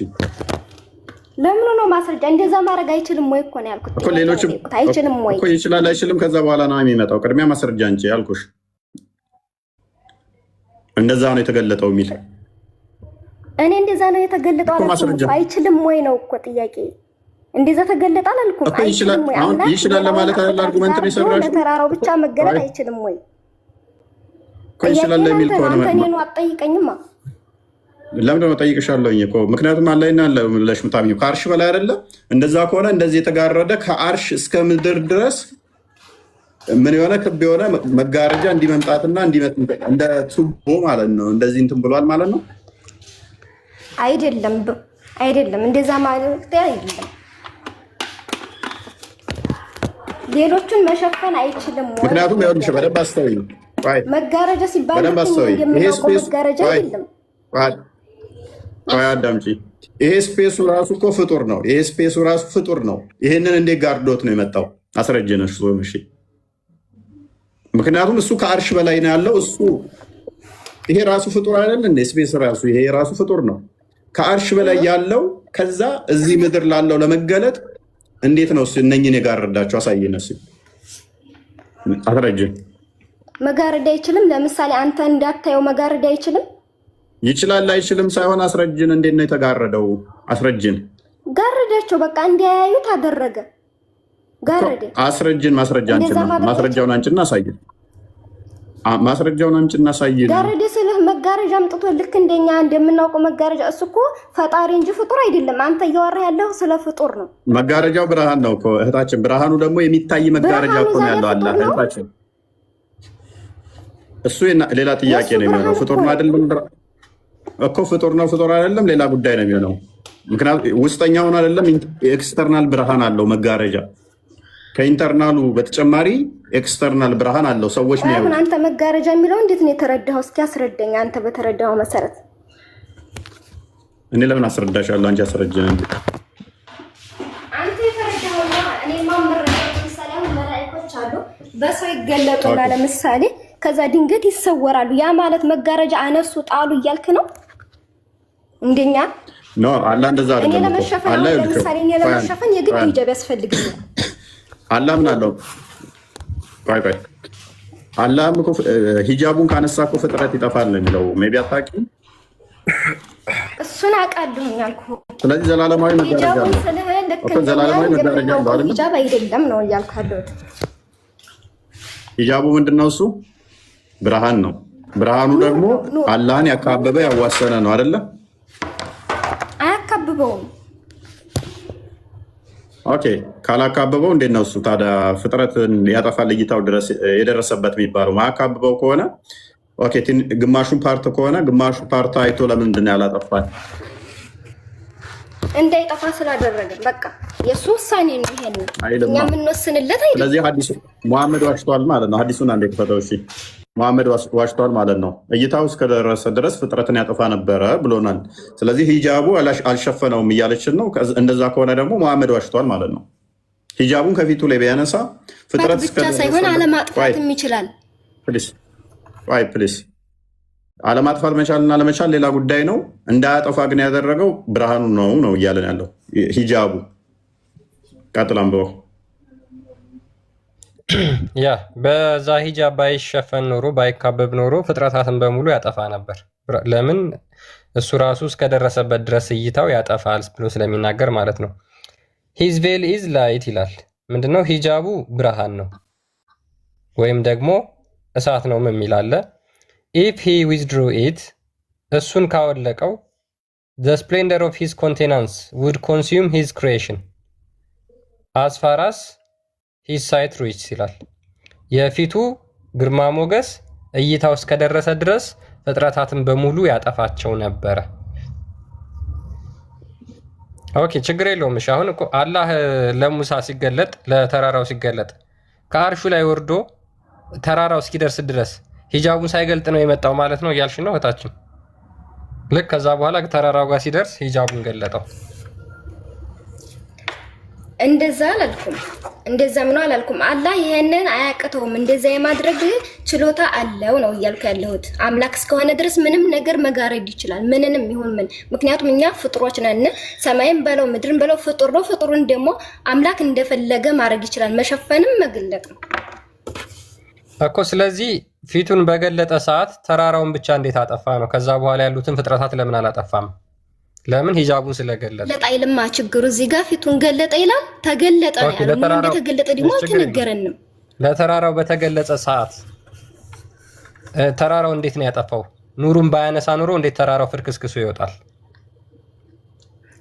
ለምን ነው ማስረጃ? እንደዛ ማድረግ አይችልም ወይ እኮ ነው ያልኩት እኮ። ሌሎችም አይችልም ወይ እኮ ይችላል አይችልም፣ ከዛ በኋላ ነው የሚመጣው። ቅድሚያ ማስረጃ አንቺ ያልኩሽ እንደዛ ነው የተገለጠው የሚል እኔ እንደዛ ነው የተገለጠው አልኩ። አይችልም ወይ ነው እኮ ጥያቄ። እንደዛ ተገለጠ አላልኩም። ይችላል ለማለት አይደል? አርጉመንት ነው የሰራሽው። ለተራራው ብቻ መገለጥ አይችልም ወይ እኮ ይችላል ለሚል ከሆነ አንተ ነው አትጠይቀኝማ። ለምንድን ነው ጠይቅሻለሁኝ እኮ። ምክንያቱም አላይና ለሽ ምታምኚው ከአርሽ በላይ አይደለ? እንደዛ ከሆነ እንደዚህ የተጋረደ ከአርሽ እስከ ምድር ድረስ ምን የሆነ ክብ የሆነ መጋረጃ እንዲመምጣትና እንደ ቱቦ ማለት ነው። እንደዚህ እንትን ብሏል ማለት ነው። አይደለም፣ እንደዛ ማለት አይደለም። ሌሎቹን መሸፈን አይችልም። ምክንያቱም ይኸውልሽ በደንብ አስተውይ። መጋረጃ ሲባል መጋረጃ አይደለም። አዳምጪ። ይሄ ስፔሱ ራሱ እኮ ፍጡር ነው። ይሄ ስፔሱ ራሱ ፍጡር ነው። ይሄንን እንዴት ጋርዶት ነው የመጣው? አስረጅነሽ ዞም። እሺ፣ ምክንያቱም እሱ ከአርሽ በላይ ነው ያለው። እሱ ይሄ ራሱ ፍጡር አይደል እንዴ? ስፔስ ራሱ ይሄ ራሱ ፍጡር ነው። ከአርሽ በላይ ያለው ከዛ እዚህ ምድር ላለው ለመገለጥ እንዴት ነው እነኝን የጋረዳቸው? አሳየነስ። አስረጅን። መጋረድ አይችልም። ለምሳሌ አንተ እንዳታየው መጋረድ አይችልም። ይችላል አይችልም ሳይሆን አስረጅን። እንዴት ነው የተጋረደው? አስረጅን። ጋረዳቸው በቃ እንዲያዩት አደረገ። ጋረደ። አስረጅን። ማስረጃውን አንቺና አሳየን። ማስረጃውን አንቺና አሳየን። ጋረደ ስልህ መጋረጃ አምጥቶ ልክ እንደኛ እንደምናውቀው መጋረጃ። እሱ እኮ ፈጣሪ እንጂ ፍጡር አይደለም። አንተ እያወራህ ያለው ስለ ፍጡር ነው። መጋረጃው ብርሃን ነው እኮ እህታችን። ብርሃኑ ደግሞ የሚታይ መጋረጃ እኮ ነው ያለው። አላ እህታችን፣ እሱ ሌላ ጥያቄ ነው የሚሆነው። ፍጡር ነው አይደለም እኮ ፍጡር ነው ፍጡር አይደለም ሌላ ጉዳይ ነው የሚሆነው። ምክንያቱም ውስጠኛውን አይደለም ኤክስተርናል ብርሃን አለው መጋረጃ። ከኢንተርናሉ በተጨማሪ ኤክስተርናል ብርሃን አለው። ሰዎች ነው አሁን አንተ መጋረጃ የሚለው እንዴት ነው የተረዳኸው? እስኪ አስረዳኝ። አንተ በተረዳኸው መሰረት እኔ ለምን አስረዳሻለሁ? አንቺ አስረጅኝ እንዴ። አንተ የተረዳኸው እኔ ማምረው ለምሳሌ አሁን መላእክቶች አሉ በሰው ይገለጡና ለምሳሌ ከዛ ድንገት ይሰወራሉ። ያ ማለት መጋረጃ አነሱ ጣሉ እያልክ ነው? እንደኛ ኖ አላ እንደዛ አይደለም። እኔ ለመሸፈን ለምሳሌ እኔ ለመሸፈን የግድ ሂጃብ ያስፈልግኛል። አላ ምን አለው? ቆይ አላህም እኮ ሂጃቡን ካነሳ እኮ ፍጥረት ይጠፋል ነው የሚለው። ሜቢ አታውቂም? እሱን አውቃለሁ ያልኩህ። ስለዚህ ዘላለማዊ መጋረጃ ነው። ዘላለማዊ መጋረጃ ነው አይደል? ሂጃብ አይደለም ነው እያልኩህ ያለሁት። ሂጃቡ ምንድነው? እሱ ብርሃን ነው። ብርሃኑ ደግሞ አላህን ያካበበ ያዋሰነ ነው አይደለ? አያካብበውም። ኦኬ፣ ካላካበበው እንዴት ነው እሱ ታዲያ ፍጥረትን ያጠፋል እይታው ድረስ የደረሰበት የሚባለው? ማያካብበው ከሆነ ኦኬ፣ ግማሹን ፓርት ከሆነ ግማሹ ፓርት አይቶ ለምንድን ነው ያላጠፋል? እንዳይጠፋ ስላደረገ በቃ የሱ ውሳኔ ነው። ይሄን እኛ የምንወስንለት አይደለም። ስለዚህ ሐዲሱ ሙሐመድ ዋሽቷል ማለት ነው። ሐዲሱን አንዴ ክፈተው። እሺ፣ ሙሐመድ ዋሽቷል ማለት ነው። እይታው እስከደረሰ ድረስ ፍጥረትን ያጠፋ ነበረ ብሎናል። ስለዚህ ሂጃቡ አልሸፈነውም እያለችን ነው። እንደዛ ከሆነ ደግሞ ሙሐመድ ዋሽቷል ማለት ነው። ሂጃቡን ከፊቱ ላይ ቢያነሳ ፍጥረት ብቻ ሳይሆን አለማጥፋትም ይችላል። ፕሊስ አለማጥፋት መቻልና አለመቻል ሌላ ጉዳይ ነው። እንዳያጠፋ ግን ያደረገው ብርሃኑ ነው እያለን ያለው ሂጃቡ። ቀጥላም በው ያ በዛ ሂጃብ ባይሸፈን ኖሮ ባይካበብ ኖሮ ፍጥረታትን በሙሉ ያጠፋ ነበር። ለምን? እሱ ራሱ እስከደረሰበት ድረስ እይታው ያጠፋል ብሎ ስለሚናገር ማለት ነው። ሂዝ ቬል ኢዝ ላይት ይላል። ምንድነው? ሂጃቡ ብርሃን ነው ወይም ደግሞ እሳት ነው የሚል አለ። ኢፍ ሂ ዊዝድሮ ኢት እሱን ካወለቀው the splendor of his countenance would consume his creation as far as his sight reaches ይላል። የፊቱ ግርማ ሞገስ እይታው እስከደረሰ ድረስ ፍጥረታትን በሙሉ ያጠፋቸው ነበረ። ኦኬ፣ ችግር የለውም። እሺ፣ አሁን እኮ አላህ ለሙሳ ሲገለጥ ለተራራው ሲገለጥ ከአርሹ ላይ ወርዶ ተራራው እስኪደርስ ድረስ ሂጃቡን ሳይገልጥ ነው የመጣው ማለት ነው እያልሽ ነው እህታችን? ልክ ከዛ በኋላ ተራራው ጋር ሲደርስ ሂጃቡን ገለጠው። እንደዛ አላልኩም። እንደዛ ምን አላልኩም። አላህ ይሄንን አያቅተውም። እንደዛ የማድረግ ችሎታ አለው ነው እያልኩ ያለሁት። አምላክ እስከሆነ ድረስ ምንም ነገር መጋረድ ይችላል፣ ምንንም ይሁን ምን። ምክንያቱም እኛ ፍጡሮች ነን። ሰማይም በለው ምድርን በለው ፍጡር ነው። ፍጡሩን ደግሞ አምላክ እንደፈለገ ማድረግ ይችላል፣ መሸፈንም መግለጥም እኮ። ስለዚህ ፊቱን በገለጠ ሰዓት ተራራውን ብቻ እንዴት አጠፋ ነው? ከዛ በኋላ ያሉትን ፍጥረታት ለምን አላጠፋም? ለምን? ሂጃቡን ስለገለጠ። ለጣይልማ ችግሩ እዚህ ጋር ፊቱን ገለጠ ይላል። ተገለጠ ነው ያለው። ምን እንደተገለጠ ደግሞ አልተነገረንም። ለተራራው በተገለጸ ሰዓት ተራራው እንዴት ነው ያጠፋው? ኑሩን ባያነሳ ኑሮ እንዴት ተራራው ፍርክስክሱ ይወጣል?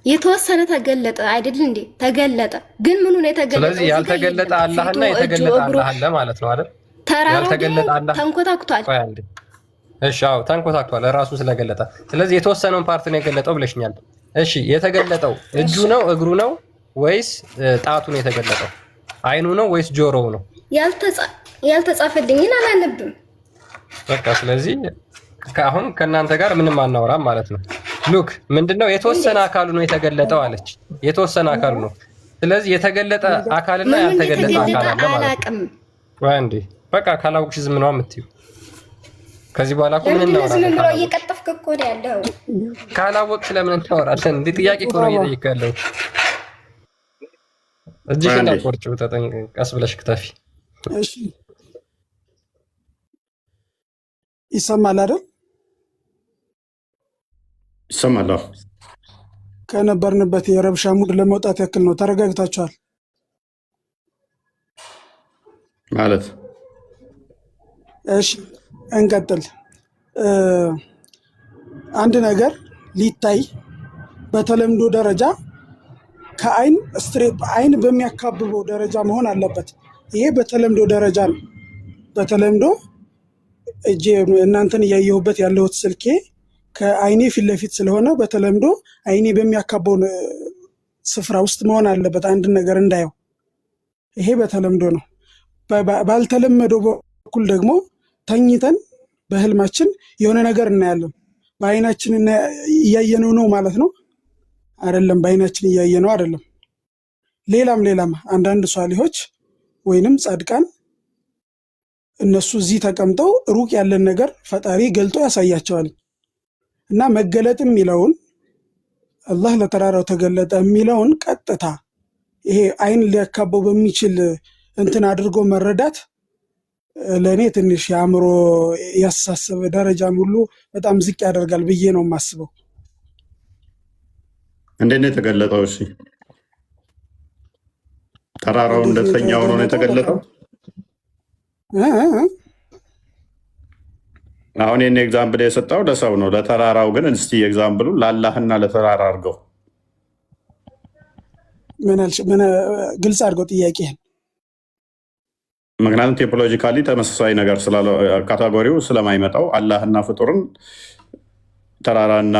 የተወሰነ ተገለጠ አይደል እንዴ? ተገለጠ። ግን ምኑ ነው የተገለጠው? ስለዚህ ያልተገለጠ አላህና የተገለጠ አላህ አለ ማለት ነው አይደል? ያልተገለጠ አላህ ተንኮታኩቷል። እሺ፣ አዎ ተንኮታኩቷል ራሱ ስለገለጠ። ስለዚህ የተወሰነውን ፓርት ነው የገለጠው ብለሽኛል። እሺ፣ የተገለጠው እጁ ነው እግሩ ነው ወይስ ጣቱ ነው የተገለጠው? አይኑ ነው ወይስ ጆሮው ነው? ያልተጻፈልኝን አላነብም። በቃ ስለዚህ አሁን ከእናንተ ጋር ምንም አናወራም ማለት ነው። ሉክ ምንድነው የተወሰነ አካሉ ነው የተገለጠው አለች። የተወሰነ አካሉ ነው። ስለዚህ የተገለጠ አካልና ያልተገለጠ አካል አለ ማለት ነው። ወንዲ በቃ ካላውቅሽ ዝም ነው የምትይው። ከዚህ በኋላ እኮ ምን እናወራለን? ዝም ብሎ እየቀጠፍክ እኮ ነው ያለው። ካላወቅሽ ለምን እናወራለን? እንዴ ጥያቄ እኮ ነው እየጠየቅኩ ያለው። እጅሽ እንዳትቆርጪው ተጠንቀቂ፣ ቀስ ብለሽ ክተፊ። እሺ ይሰማል አይደል? ይሰማል። ከነበርንበት የረብሻ ሙድ ለመውጣት ያክል ነው። ተረጋግታችኋል ማለት? እሺ እንቀጥል። አንድ ነገር ሊታይ በተለምዶ ደረጃ ከአይን ስትሬት አይን በሚያካብበው ደረጃ መሆን አለበት። ይሄ በተለምዶ ደረጃ ነው። በተለምዶ እጄ እናንተን እያየሁበት ያለሁት ስልኬ ከአይኔ ፊት ለፊት ስለሆነ በተለምዶ አይኔ በሚያካበው ስፍራ ውስጥ መሆን አለበት አንድ ነገር እንዳየው። ይሄ በተለምዶ ነው። ባልተለመደው በኩል ደግሞ ተኝተን በህልማችን የሆነ ነገር እናያለን። በአይናችን እያየነው ነው ማለት ነው አይደለም? በአይናችን እያየነው አይደለም። ሌላም አንዳንድ ሷሊሆች ወይንም ጻድቃን እነሱ እዚህ ተቀምጠው ሩቅ ያለን ነገር ፈጣሪ ገልጦ ያሳያቸዋል። እና መገለጥ የሚለውን አላህ ለተራራው ተገለጠ የሚለውን ቀጥታ ይሄ አይን ሊያካበው በሚችል እንትን አድርጎ መረዳት ለእኔ ትንሽ የአእምሮ ያሳሰበ ደረጃን ሁሉ በጣም ዝቅ ያደርጋል ብዬ ነው የማስበው። እንዴት ነው የተገለጠው? እሺ ተራራው እንደተኛ ሆኖ ነው የተገለጠው? አሁን ይህን ኤግዛምፕል የሰጠው ለሰው ነው። ለተራራው ግን እስቲ ኤግዛምፕሉ ለአላህና ለተራራ አድርገው። ግልጽ አድርገው ጥያቄህን። ምክንያቱም ቴዎሎጂካሊ ተመሳሳይ ነገር ካቴጎሪው ስለማይመጣው አላህና ፍጡርን ተራራና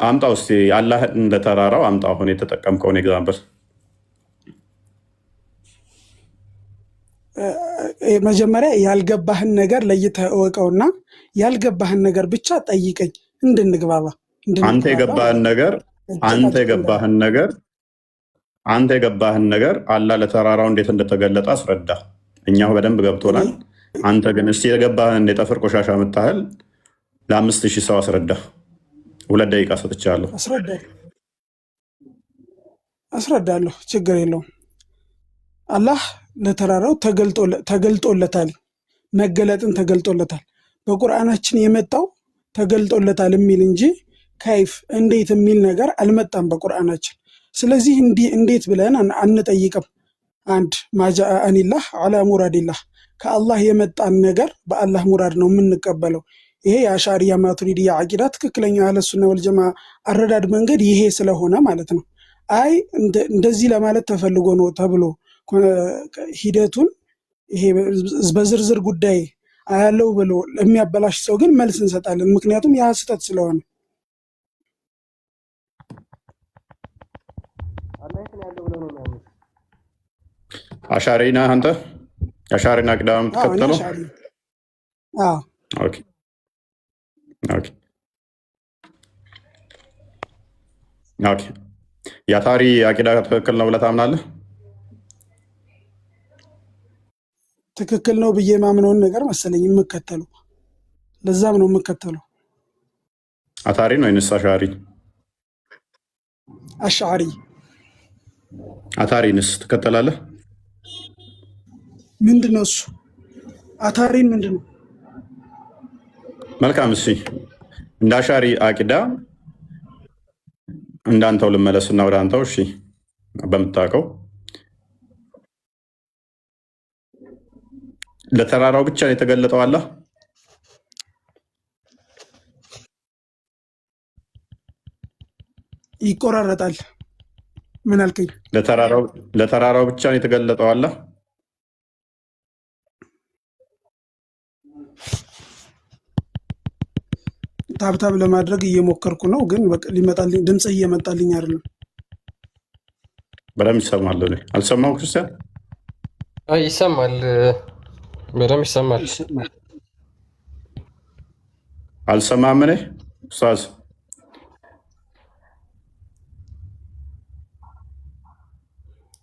አምጣው እስቲ አላህ እንደ ተራራው አምጣ። አሁን የተጠቀምከውን ኤግዛምፕል መጀመሪያ ያልገባህን ነገር ለይተህ እወቀውና ያልገባህን ነገር ብቻ ጠይቀኝ እንድንግባባ። አንተ የገባህን ነገር አላህ ለተራራው እንዴት እንደተገለጠ አስረዳ። እኛው በደንብ ገብቶናል። አንተ ግን እስቲ የገባህን የጠፍር ቆሻሻ የምታህል ለ5000 ሰው አስረዳ። 2 ደቂቃ ሰጥቻለሁ። አስረዳለሁ፣ ችግር የለውም። አላህ ለተራራው ተገልጦለታል፣ መገለጥን ተገልጦለታል። በቁርአናችን የመጣው ተገልጦለታል የሚል እንጂ ከይፍ እንዴት የሚል ነገር አልመጣም በቁርአናችን። ስለዚህ እንዴት ብለን አንጠይቅም። አንድ ማጃአ አኒላህ አላ ሙራዲላህ፣ ከአላህ የመጣን ነገር በአላህ ሙራድ ነው የምንቀበለው። ይሄ የአሻሪያ ማቱሪዲያ አቂዳ ትክክለኛ አህለሱና ወልጀማ አረዳድ መንገድ ይሄ ስለሆነ ማለት ነው። አይ እንደዚህ ለማለት ተፈልጎ ነው ተብሎ ሂደቱን ይሄ በዝርዝር ጉዳይ አያለው ብሎ ለሚያበላሽ ሰው ግን መልስ እንሰጣለን። ምክንያቱም ያ ስህተት ስለሆነ። አሻሪ ነህ አንተ? አሻሪና ቅዳም ተከተለው? ኦኬ የአታሪ አቂዳ ትክክል ነው ብለህ ታምናለህ? ትክክል ነው ብዬ ማምነውን ነገር መሰለኝ የምከተለው። ለዛም ነው የምከተለው። አታሪ ነው ወይንስ አሻሪ? አሻሪ። አታሪንስ ትከተላለህ? ምንድነው እሱ? አታሪን ምንድነው? መልካም። እሺ እንደ አሻሪ አቂዳ እንዳንተው ልመለስና ወደ አንተው። እሺ በምታውቀው ለተራራው ብቻ ነው የተገለጠው አላህ? ይቆራረጣል። ምን አልከኝ? ለተራራው ብቻ ነው የተገለጠው አለ። ታብታብ ለማድረግ እየሞከርኩ ነው፣ ግን ሊመጣልኝ ድምፅ እየመጣልኝ አይደለም። በደምብ ይሰማል። አልሰማው ክርስቲያን? ይሰማል፣ በደምብ ይሰማል። አልሰማም እኔ ኡስታዝ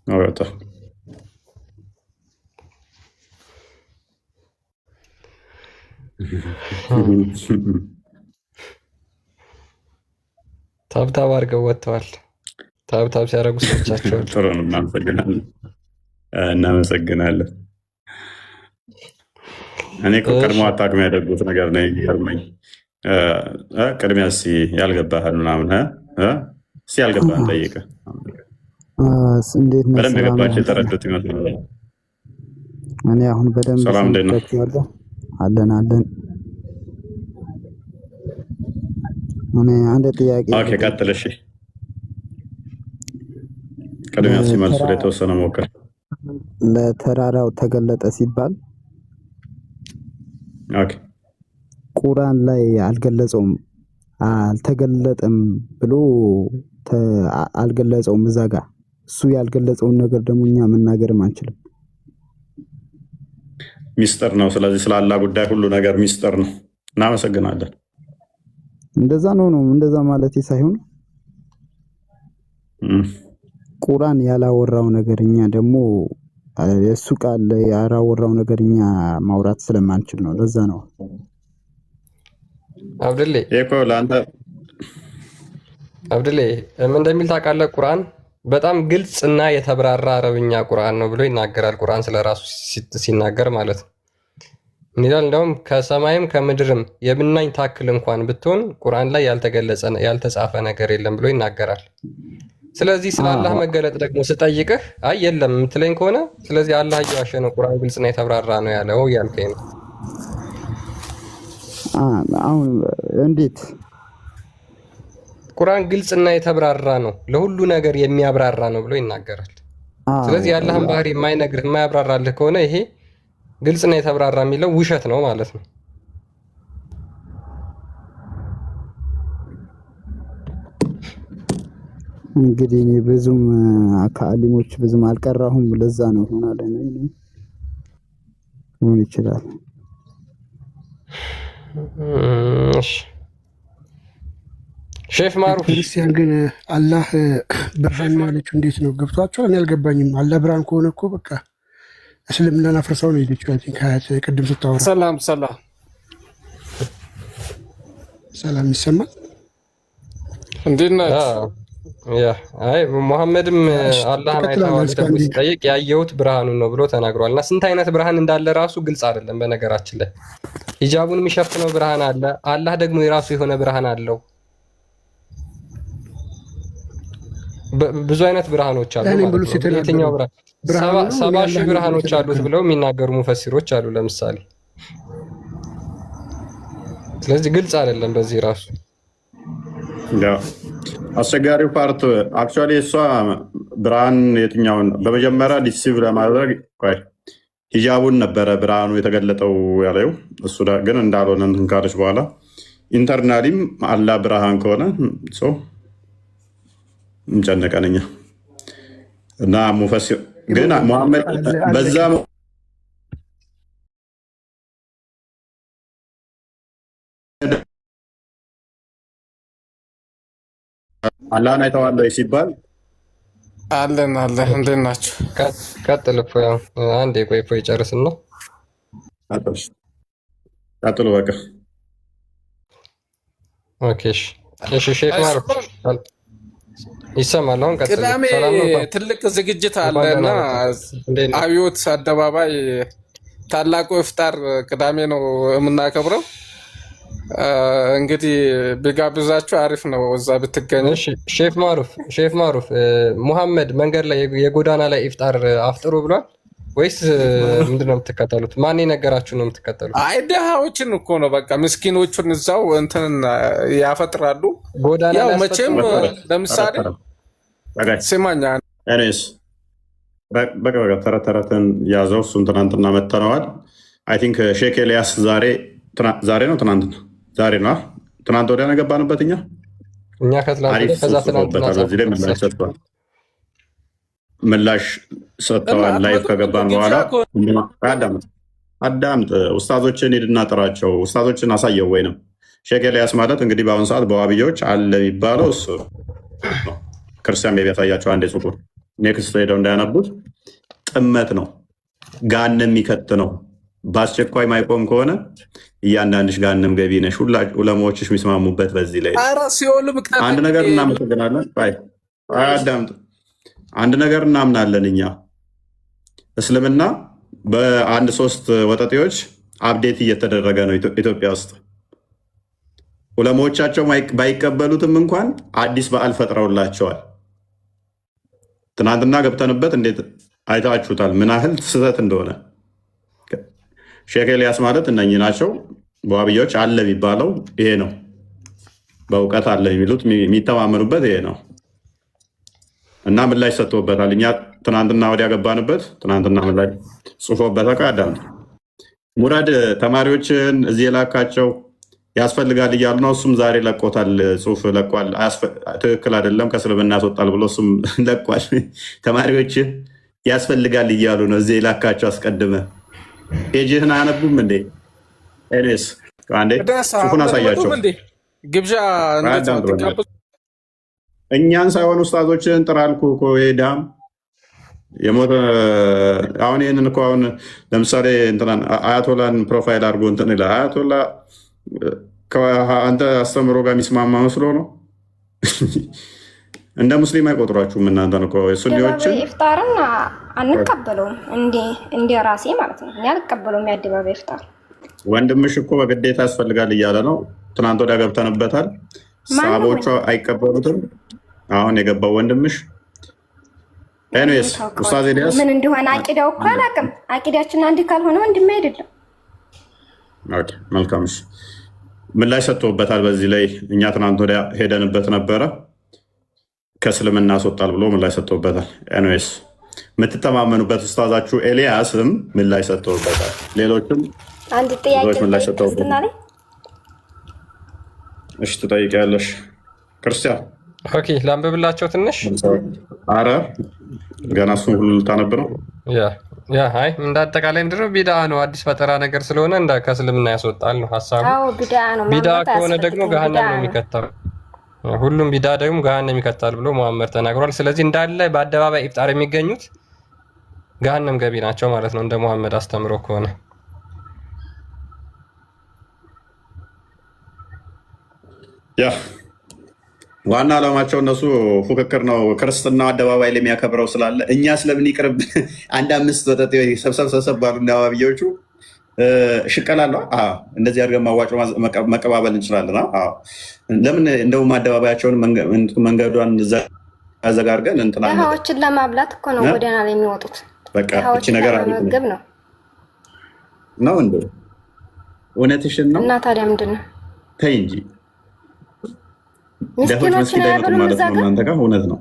ነው። ታብታብ አድርገው ወጥተዋል። ታብታብ ሲያደርጉ ሰዎቻቸው ጥሩ ነው። እናመሰግናለን። እኔ ቀድሞ አታውቅም ያደርጉት ነገር ነው የሚገርመኝ። ቅድሚያ እስኪ ያልገባህን ምናምን እስኪ ያልገባህን ጠይቀህ በደንብ የገባቸው የተረዱት ይመስላል። እኔ አሁን በደንብ ሰላም እንዴት ነው? አለን። እኔ አንድ ጥያቄ ቀጥል። እሺ ቅድሚያ ሲመልሱ የተወሰነ ሞከር። ለተራራው ተገለጠ ሲባል ቁርአን ላይ አልገለጸውም፣ አልተገለጠም ብሎ አልገለጸውም። እዛ ጋር እሱ ያልገለጸውን ነገር ደግሞ እኛ መናገርም አንችልም። ሚስጥር ነው። ስለዚህ ስለ አላህ ጉዳይ ሁሉ ነገር ሚስጥር ነው። እናመሰግናለን። እንደዛ ነው እንደዛ ማለት ሳይሆን ቁርአን ያላወራው ነገር እኛ ደግሞ የሱ ቃል ያላወራው ነገር እኛ ማውራት ስለማንችል ነው። ለዛ ነው አብድሌ ለአንተ አብድሌ ምን እንደሚል ታውቃለህ? ቁርአን በጣም ግልጽ እና የተብራራ አረብኛ ቁርአን ነው ብሎ ይናገራል። ቁርአን ስለራሱ ሲናገር ማለት ነው ይላል። እንደውም ከሰማይም ከምድርም የብናኝ ታክል እንኳን ብትሆን ቁርአን ላይ ያልተጻፈ ነገር የለም ብሎ ይናገራል። ስለዚህ ስለ አላህ መገለጥ ደግሞ ስጠይቅህ አይ የለም የምትለኝ ከሆነ ስለዚህ አላህ እየዋሸ ነው፣ ቁርአን ግልጽና የተብራራ ነው ያለው እያልከኝ ነው። አሁን እንዴት ቁርአን ግልጽና የተብራራ ነው፣ ለሁሉ ነገር የሚያብራራ ነው ብሎ ይናገራል። ስለዚህ የአላህን ባህሪ የማይነግርህ የማያብራራልህ ከሆነ ይሄ ግልጽና የተብራራ የሚለው ውሸት ነው ማለት ነው። እንግዲህ እኔ ብዙም ከአሊሞች ብዙም አልቀራሁም። ለዛ ነው ሆናለ ምን ይችላል። ሼፍ ማሩፍ ክርስቲያን ግን አላህ ብርሃን ማለችው እንዴት ነው ገብቷቸዋል? እኔ አልገባኝም። አላህ ብርሃን ከሆነ እኮ በቃ እስልምናን አፍርሰው ነው ሄደችው። አይ ቲንክ ቅድም ስታወራ ሰላም ይሰማል። እንዴት ናችሁ? አይ ሙሐመድም አላህን አይተኸዋል ተብሎ ሲጠይቅ ያየሁት ብርሃኑን ነው ብሎ ተናግሯል። እና ስንት አይነት ብርሃን እንዳለ ራሱ ግልጽ አይደለም። በነገራችን ላይ ሂጃቡን የሚሸፍነው ብርሃን አለ። አላህ ደግሞ የራሱ የሆነ ብርሃን አለው። ብዙ አይነት ብርሃኖች አሉ ማለት ነው። የትኛው ብርሃን 70,000 ብርሃኖች አሉት ብለው የሚናገሩ ሙፈሲሮች አሉ ለምሳሌ። ስለዚህ ግልጽ አይደለም በዚህ ራሱ። አስቸጋሪው ፓርት አክቹዋሊ እሷ ብርሃን የትኛውን በመጀመሪያ ዲሲቭ ለማድረግ ሂጃቡን ነበረ ብርሃኑ የተገለጠው ያለው። እሱ ግን እንዳልሆነ እንትን ካለች በኋላ ኢንተርናሊም አላህ ብርሃን ከሆነ እንጨነቀንኛ እና ሙፈሲር ግን ሙሐመድ በዛ አላህን አይተዋል ሲባል አለን እንዴት ናችሁ? ቀጥል። አንዴ ቆይ ጨርስና ቀጥሉ በቃ። ኦኬ እሺ ሼክ ማሩፍ ይሰማል። አሁን ቀጥል። ቅዳሜ ትልቅ ዝግጅት አለና አብዮት አደባባይ ታላቁ ኢፍጣር ቅዳሜ ነው የምናከብረው። እንግዲህ ቢጋብዛችሁ አሪፍ ነው እዛ ብትገኙ። ሼፍ ማሩፍ ሙሐመድ መንገድ ላይ የጎዳና ላይ ኢፍጣር አፍጥሩ ብሏል። ወይስ ምንድን ነው የምትከተሉት? ማን የነገራችሁ ነው የምትከተሉት? አይ ድሃዎችን እኮ ነው በቃ ምስኪኖቹን እዛው እንትን ያፈጥራሉ። ጎዳና ያው መቼም ለምሳሌ ስማኛ ኤኒዌይስ በቃ ተረተረትን ያዘው። እሱን ትናንትና መተነዋል። አይ ቲንክ ሼክ ኤልያስ ዛሬ ነው ትናንትና ዛሬ ነው ትናንት ወዲያ ነገባንበት እኛ ምላሽ ሰጥተዋል። ላይፍ ከገባን በኋላ አዳምጥ። ኡስታዞችን ሂድና ጥራቸው፣ ኡስታዞችን አሳየው። ወይንም ሼክ ኤልያስ ማለት እንግዲህ በአሁኑ ሰዓት በዋብዮች አለ የሚባለው እሱ ክርስቲያን ቢያሳያቸው አንዴ ጽሑፉን ኔክስት ሄደው እንዳያነቡት ጥመት ነው፣ ጋንም የሚከት ነው። በአስቸኳይ ማይቆም ከሆነ እያንዳንድሽ ጋንም ገቢ ነሽ። ዑለማዎችሽ የሚስማሙበት በዚህ ላይ አንድ ነገር እናመሰግናለን። አዳምጥ። አንድ ነገር እናምናለን እኛ እስልምና በአንድ 3 ወጠጤዎች አፕዴት እየተደረገ ነው ኢትዮጵያ ውስጥ። ዑለማዎቻቸው ባይቀበሉትም እንኳን አዲስ በዓል ፈጥረውላቸዋል። ትናንትና ገብተንበት እንዴት አይታችሁታል፣ ምን ያህል ስህተት እንደሆነ። ሼክ ኤልያስ ማለት እነኚህ ናቸው። በዋብዮች አለ የሚባለው ይሄ ነው። በእውቀት አለ የሚሉት የሚተማመኑበት ይሄ ነው እና ምላሽ ሰጥቶበታል። እኛ ትናንትና ወዲያ ገባንበት፣ ትናንትና ምላሽ ጽፎበት ተቃዳም ሙራድ ተማሪዎችን እዚህ የላካቸው ያስፈልጋል እያሉ ነው። እሱም ዛሬ ለቆታል፣ ጽሁፍ ለቋል። ትክክል አይደለም ከእስልምና ያስወጣል ብሎ እሱም ለቋል። ተማሪዎች ያስፈልጋል እያሉ ነው እዚህ የላካቸው። አስቀድመ ፔጅህን አያነቡም እንዴ? ኤኒዌይስ አንዴ ጽሁፉን አሳያቸው። ግብዣ እኛን ሳይሆን ኡስታዞችን ጥራልኩ እኮ ዳም የሞተ አሁን ይህንን እኮ አሁን ለምሳሌ አያቶላን ፕሮፋይል አድርጎ እንትን ይላል። አያቶላ አንተ አስተምሮ ጋር የሚስማማ መስሎ ነው። እንደ ሙስሊም አይቆጥሯችሁም እናንተ እኮ ሱኒዎችን። ኢፍጣርን አንቀበለውም እንደ ራሴ ማለት ነው። እኔ አልቀበለውም የአደባባይ ኢፍጣር። ወንድምሽ እኮ በግዴታ ያስፈልጋል እያለ ነው። ትናንት ወዲያ ገብተንበታል። ሰሃቦቹ አይቀበሉትም። አሁን የገባው ወንድምሽ ኤኒዌይስ ኡስታዝ ኤልያስ ምን እንደሆነ አቂዳው እኮ አላውቅም። አቂዳችን አንድ ካልሆነ ወንድም አይደለም። ኦኬ መልካም። ምላሽ ሰጥቶበታል በዚህ ላይ። እኛ ትናንት ወዲያ ሄደንበት ነበረ። ከእስልምና ያስወጣል ብሎ ምላሽ ሰጥቶበታል። ኤኒዌይስ የምትተማመኑበት ኡስታዛችሁ ኤልያስም ምላሽ ሰጥቶበታል። ሌሎችም አንድ ጥያቄ ምላሽ ሰጥተውበታል። እሺ ትጠይቂያለሽ ክርስቲያን? ኦኬ ላንብብላቸው ትንሽ። አረ ገና እሱን ሁሉ ልታነብ ነው? አይ እንደ አጠቃላይ ምንድነው ቢድዓ ነው፣ አዲስ ፈጠራ ነገር ስለሆነ ከእስልምና ያስወጣል ነው ሀሳቡ። ቢድዓ ከሆነ ደግሞ ገሃነም ነው የሚከተው። ሁሉም ቢድዓ ደግሞ ገሃነም ይከታል ብሎ መሐመድ ተናግሯል። ስለዚህ እንዳለ በአደባባይ ኢፍጣር የሚገኙት ገሃነም ገቢ ናቸው ማለት ነው እንደ መሐመድ አስተምሮ ከሆነ። ያ ዋና ዓላማቸው እነሱ ፉክክር ነው። ክርስትናው አደባባይ ላይ የሚያከብረው ስላለ እኛ ስለምን ይቅርብ። አንድ 5 ወጠጤ ሰብሰብ ባሉ ዋብዮቹ ሽቀላለሁ። እንደዚህ አድርገን ማዋጮ መቀባበል እንችላለን። ለምን እንደውም አደባባያቸውን መንገዷን አዘጋርገን ድሃዎችን ለማብላት እኮ ነው ጎዳና ላይ የሚወጡት። በቃ እቺ ነገር ምግብ ነው ነው እንደ እውነትሽን ነው። እና ታዲያ ምንድን ነው? ተይ እንጂ ድሆች መስጊድ አይመጡም ማለት ነው እናንተ ጋር? እውነት ነው።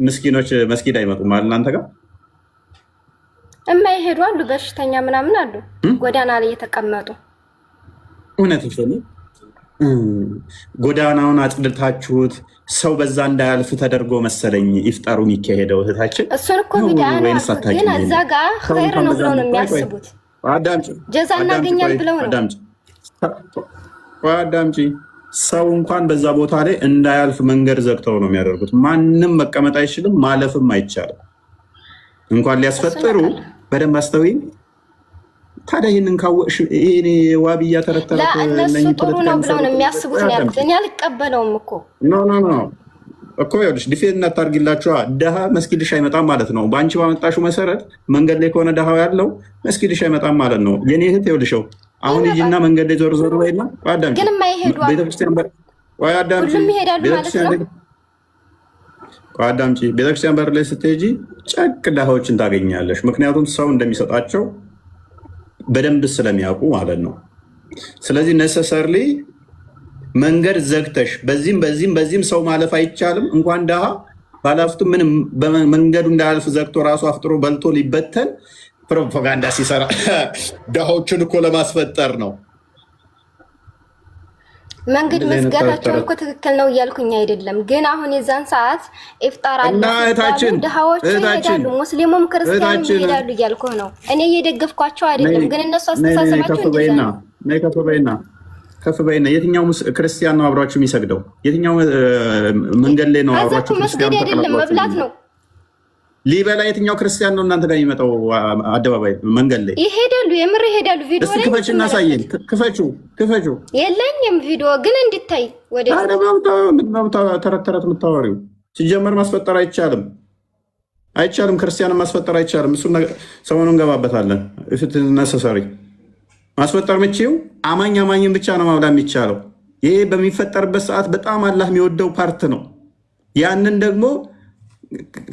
ምስኪኖች መስጊድ አይመጡም ማለት እናንተ ጋር? የማይሄዱ አሉ፣ በሽተኛ ምናምን አሉ ጎዳና ላይ የተቀመጡ። እውነት ጎዳናውን አጽድታችሁት ሰው በዛ እንዳያልፍ ተደርጎ መሰለኝ ኢፍጣሩ የሚካሄደው እህታችን። እሱን እኮ ቢድዓ ነው፣ ግን እዛ ጋር ኸይር ነው ብለው ነው የሚያስቡት። ጀዛ እናገኛል ብለው ነው። አዳምጪ። ሰው እንኳን በዛ ቦታ ላይ እንዳያልፍ መንገድ ዘግተው ነው የሚያደርጉት። ማንም መቀመጥ አይችልም፣ ማለፍም አይቻልም። እንኳን ሊያስፈጥሩ በደንብ አስተውይ። ታዲያ ይህንን ካወቅሽ ይሄ ዋብያ ተረተረት እነሱ ጥሩ ነው ብለው ነው የሚያስቡት ነው ያልኩት። እኔ አልቀበለውም እኮ ኖ እኮ ይኸውልሽ፣ ዲፌንድ እናታርጊላችኋ። ድሃ መስጊድሽ አይመጣም ማለት ነው። በአንቺ ባመጣሹ መሰረት መንገድ ላይ ከሆነ ድሃው ያለው መስጊድሽ አይመጣም ማለት ነው። የኔ እህት ይኸውልሽው አሁን ይህና መንገድ ላይ ዞር ወይና ግን የማይሄዱ ቤተክርስቲያን ሁሉም ይሄዳሉ ማለት ነው አዳምጪ። ቤተክርስቲያን በር ላይ ስትሄጂ ጨቅ ድሃዎችን ታገኛለሽ። ምክንያቱም ሰው እንደሚሰጣቸው በደንብ ስለሚያውቁ ማለት ነው። ስለዚህ ነሰሰርሊ መንገድ ዘግተሽ በዚህም ሰው ማለፍ አይቻልም። እንኳን ድሃ ባለሀብቱ ምንም መንገዱ እንዳያልፍ ዘግቶ ራሱ አፍጥሮ በልቶ ሊበተን ፕሮፓጋንዳ ሲሰራ ድሃዎችን እኮ ለማስፈጠር ነው። መንገድ መዝጋታቸውን እኮ ትክክል ነው እያልኩኝ አይደለም፣ ግን አሁን የዛን ሰዓት ኢፍጣር አለ ድሃዎቹ ይሄዳሉ፣ ሙስሊሙም ክርስቲያኑም ይሄዳሉ እያልኩ ነው። እኔ እየደገፍኳቸው አይደለም፣ ግን እነሱ አስተሳሰባቸው እንደዛ ነው። ከፍ በይና የትኛው ክርስቲያን ነው አብሯችሁ የሚሰግደው? የትኛው መንገድ ላይ ነው አብሯችሁ ክርስቲያን አይደለም መብላት ነው ሊበላ? የትኛው ክርስቲያን ነው እናንተ ጋር የሚመጣው? አደባባይ መንገድ ላይ ይሄዳሉ፣ የምር ይሄዳሉ። ቪዲዮ ላይ ክፈች እና ሳይን ክፈቹ። የለኝም ቪዲዮ ግን እንድታይ ወደ ተረት የምታወሪው ሲጀመር ማስፈጠር አይቻልም። ክርስቲያንን ማስፈጠር አይቻልም። እሱ ሰሞኑን እንገባበታለን። ነሰሰሪ ማስፈጠር ምችው አማኝን ብቻ ነው ማብላ የሚቻለው። ይሄ በሚፈጠርበት ሰዓት በጣም አላህ የሚወደው ፓርት ነው። ያንን ደግሞ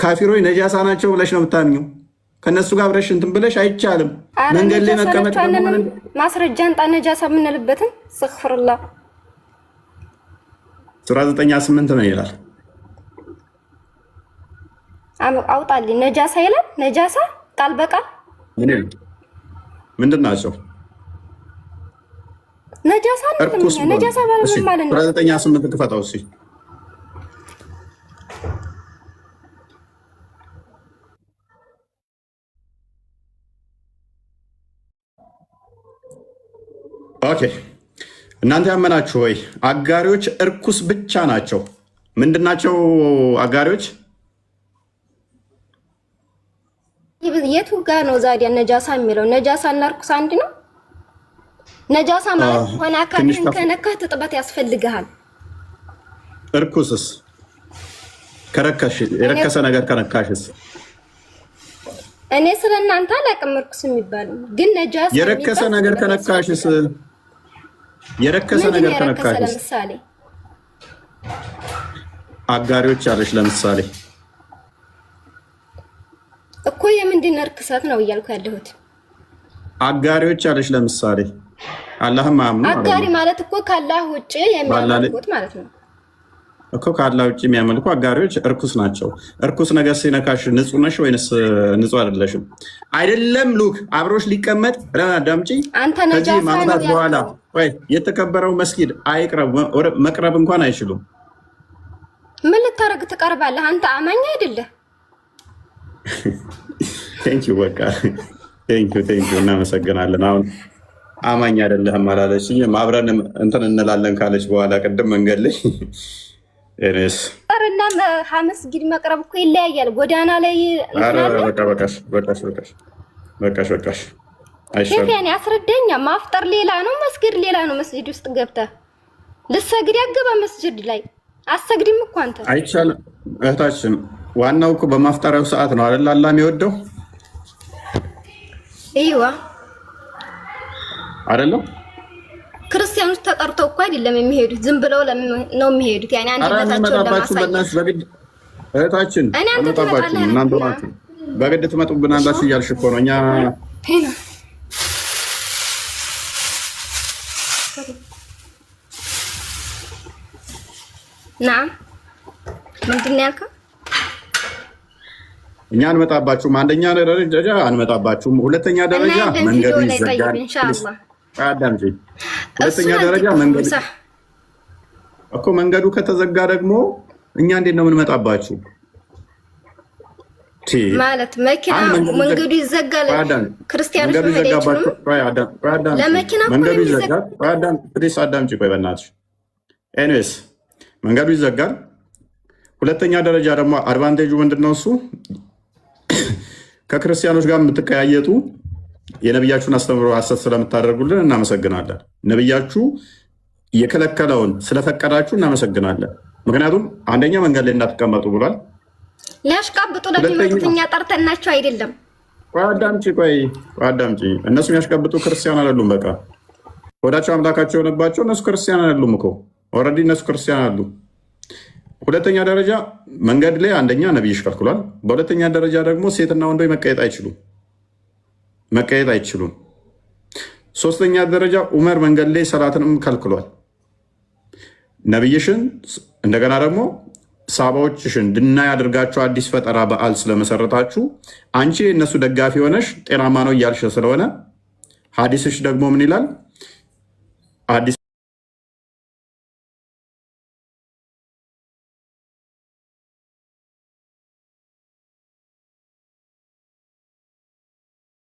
ካፊሮች ነጃሳ ናቸው ብለሽ ነው የምታምኘው። ከነሱ ጋር አብረሽ እንትን ብለሽ አይቻልም። መንገድ ላይ መቀመጥ ማስረጃ እንጣ ነጃሳ የምንልበትን ስፍርላ ሱራ 9:8 ነው ይላል። አውጣልኝ ነጃሳ ይላል። ነጃሳ ቃል በቃል ምንድን ናቸው? ነጃሳ ማለት ምን ማለት ነው? 9:8 ክፈታው እስኪ። ኦኬ እናንተ ያመናችሁ ወይ? አጋሪዎች እርኩስ ብቻ ናቸው። ምንድናቸው አጋሪዎች? የቱ ጋር ነው ዛዲያ ነጃሳ የሚለው? ነጃሳ እና እርኩስ አንድ ነው? ነጃሳ ማለት ሆነ አካልን ከነካህ ትጥበት ያስፈልግሃል። እርኩስስ ከረከሽ የረከሰ ነገር ከነካሽስ? እኔ ስለናንተ አላውቅም እርኩስ የሚባለው ግን ነጃሳ የረከሰ ነገር ከነካሽስ? የረከሰ ነገር ከነካሽስ? ለምሳሌ አጋሪዎች አለሽ። ለምሳሌ እኮ የምንድን እርክሰት ነው እያልኩ ያለሁት? አጋሪዎች አለሽ። ለምሳሌ አላህም አምኑ አጋሪ ማለት እኮ ካላህ ውጪ የሚያመልኩት ማለት ነው እኮ። ካላህ ውጪ የሚያመልኩ አጋሪዎች እርኩስ ናቸው። እርኩስ ነገር ሲነካሽ ንጹህ ነሽ ወይንስ ንጹህ አይደለሽም? አይደለም ሉክ አብሮሽ ሊቀመጥ ረዳምጪ አንተ ነጃሳ ነው ማምጣት በኋላ ወይ የተከበረው መስጊድ መቅረብ እንኳን አይችሉም። ምን ልታረግ ትቀርባለህ? አንተ አማኝ አይደለህ። ቴንኪው በቃ ቴንኪው እናመሰግናለን። አሁን አማኝ አይደለህም አላለችኝም። አብረን እንትን እንላለን ካለች በኋላ ቅድም መንገድ ላይ ጠርና መስጊድ መቅረብ እኮ ይለያያል። ጎዳና ላይ በቃሽ ኬፍያኔ አስረዳኛ። ማፍጠር ሌላ ነው፣ መስጊድ ሌላ ነው። መስጊድ ውስጥ ገብተህ ልትሰግድ ያገባ መስጊድ ላይ አሰግድም እኮ አንተ አይቻልም። እህታችን ዋናው እኮ በማፍጠሪያው ሰዓት ነው አይደል አላህ የሚወደው ይዋ አይደለም። ክርስቲያኖች ተጠርተው እኮ አይደለም የሚሄዱት፣ ዝም ብለው ነው የሚሄዱት። ያኔ አንድነታቸውን ለማሳየት እህታችን አመጣባችሁ እናንተ ናችሁ በግድ ትመጡብናላችሁ እያልሽ እኮ ነው። እኛ ናም ምንድን ነው ያልከው? እኛ አንመጣባችሁም። አንደኛ ደረጃ አንመጣባችሁም። ሁለተኛ ደረጃ መንገዱ ይዘጋል። ሁለተኛ ደረጃ መንገዱ ከተዘጋ ደግሞ እኛ እንዴት ነው የምንመጣባችሁ? ማለት መኪና መንገዱ ይዘጋል። ክርስቲያኖች መሄድ አይችሉም። ለመኪና መንገዱ ይዘጋል። አዳምጪ ቆይ በእናትሽ። ኤኒዌይስ መንገዱ ይዘጋል። ሁለተኛ ደረጃ ደግሞ አድቫንቴጁ ምንድነው? እሱ ከክርስቲያኖች ጋር የምትቀያየጡ የነቢያችሁን አስተምሮ ሐሰት ስለምታደርጉልን እናመሰግናለን። ነቢያችሁ የከለከለውን ስለፈቀዳችሁ እናመሰግናለን። ምክንያቱም አንደኛ መንገድ ላይ እንዳትቀመጡ ብሏል። ሊያሽቃብጡ ለሚመጡት እኛ ጠርተናቸው አይደለም። ቆይ አዳምጪ። እነሱ የሚያሽቃብጡ ክርስቲያን አይደሉም። በቃ ወዳቸው አምላካቸው የሆነባቸው እነሱ ክርስቲያን አይደሉም እኮ ኦልሬዲ እነሱ ክርስቲያን አሉ። ሁለተኛ ደረጃ መንገድ ላይ አንደኛ ነብይሽ ከልክሏል። በሁለተኛ ደረጃ ደግሞ ሴትና ወንዶች መቀየጥ አይችሉም። ሶስተኛ ደረጃ ዑመር መንገድ ላይ ሰላትንም ከልክሏል። ነብይሽን እንደገና ደግሞ ሳባዎችሽን ድናይ አድርጋችሁ አዲስ ፈጠራ በዓል ስለመሰረታችሁ አንቺ እነሱ ደጋፊ ሆነሽ ጤናማ ነው እያልሽ ስለሆነ ሐዲስሽ ደግሞ ምን ይላል?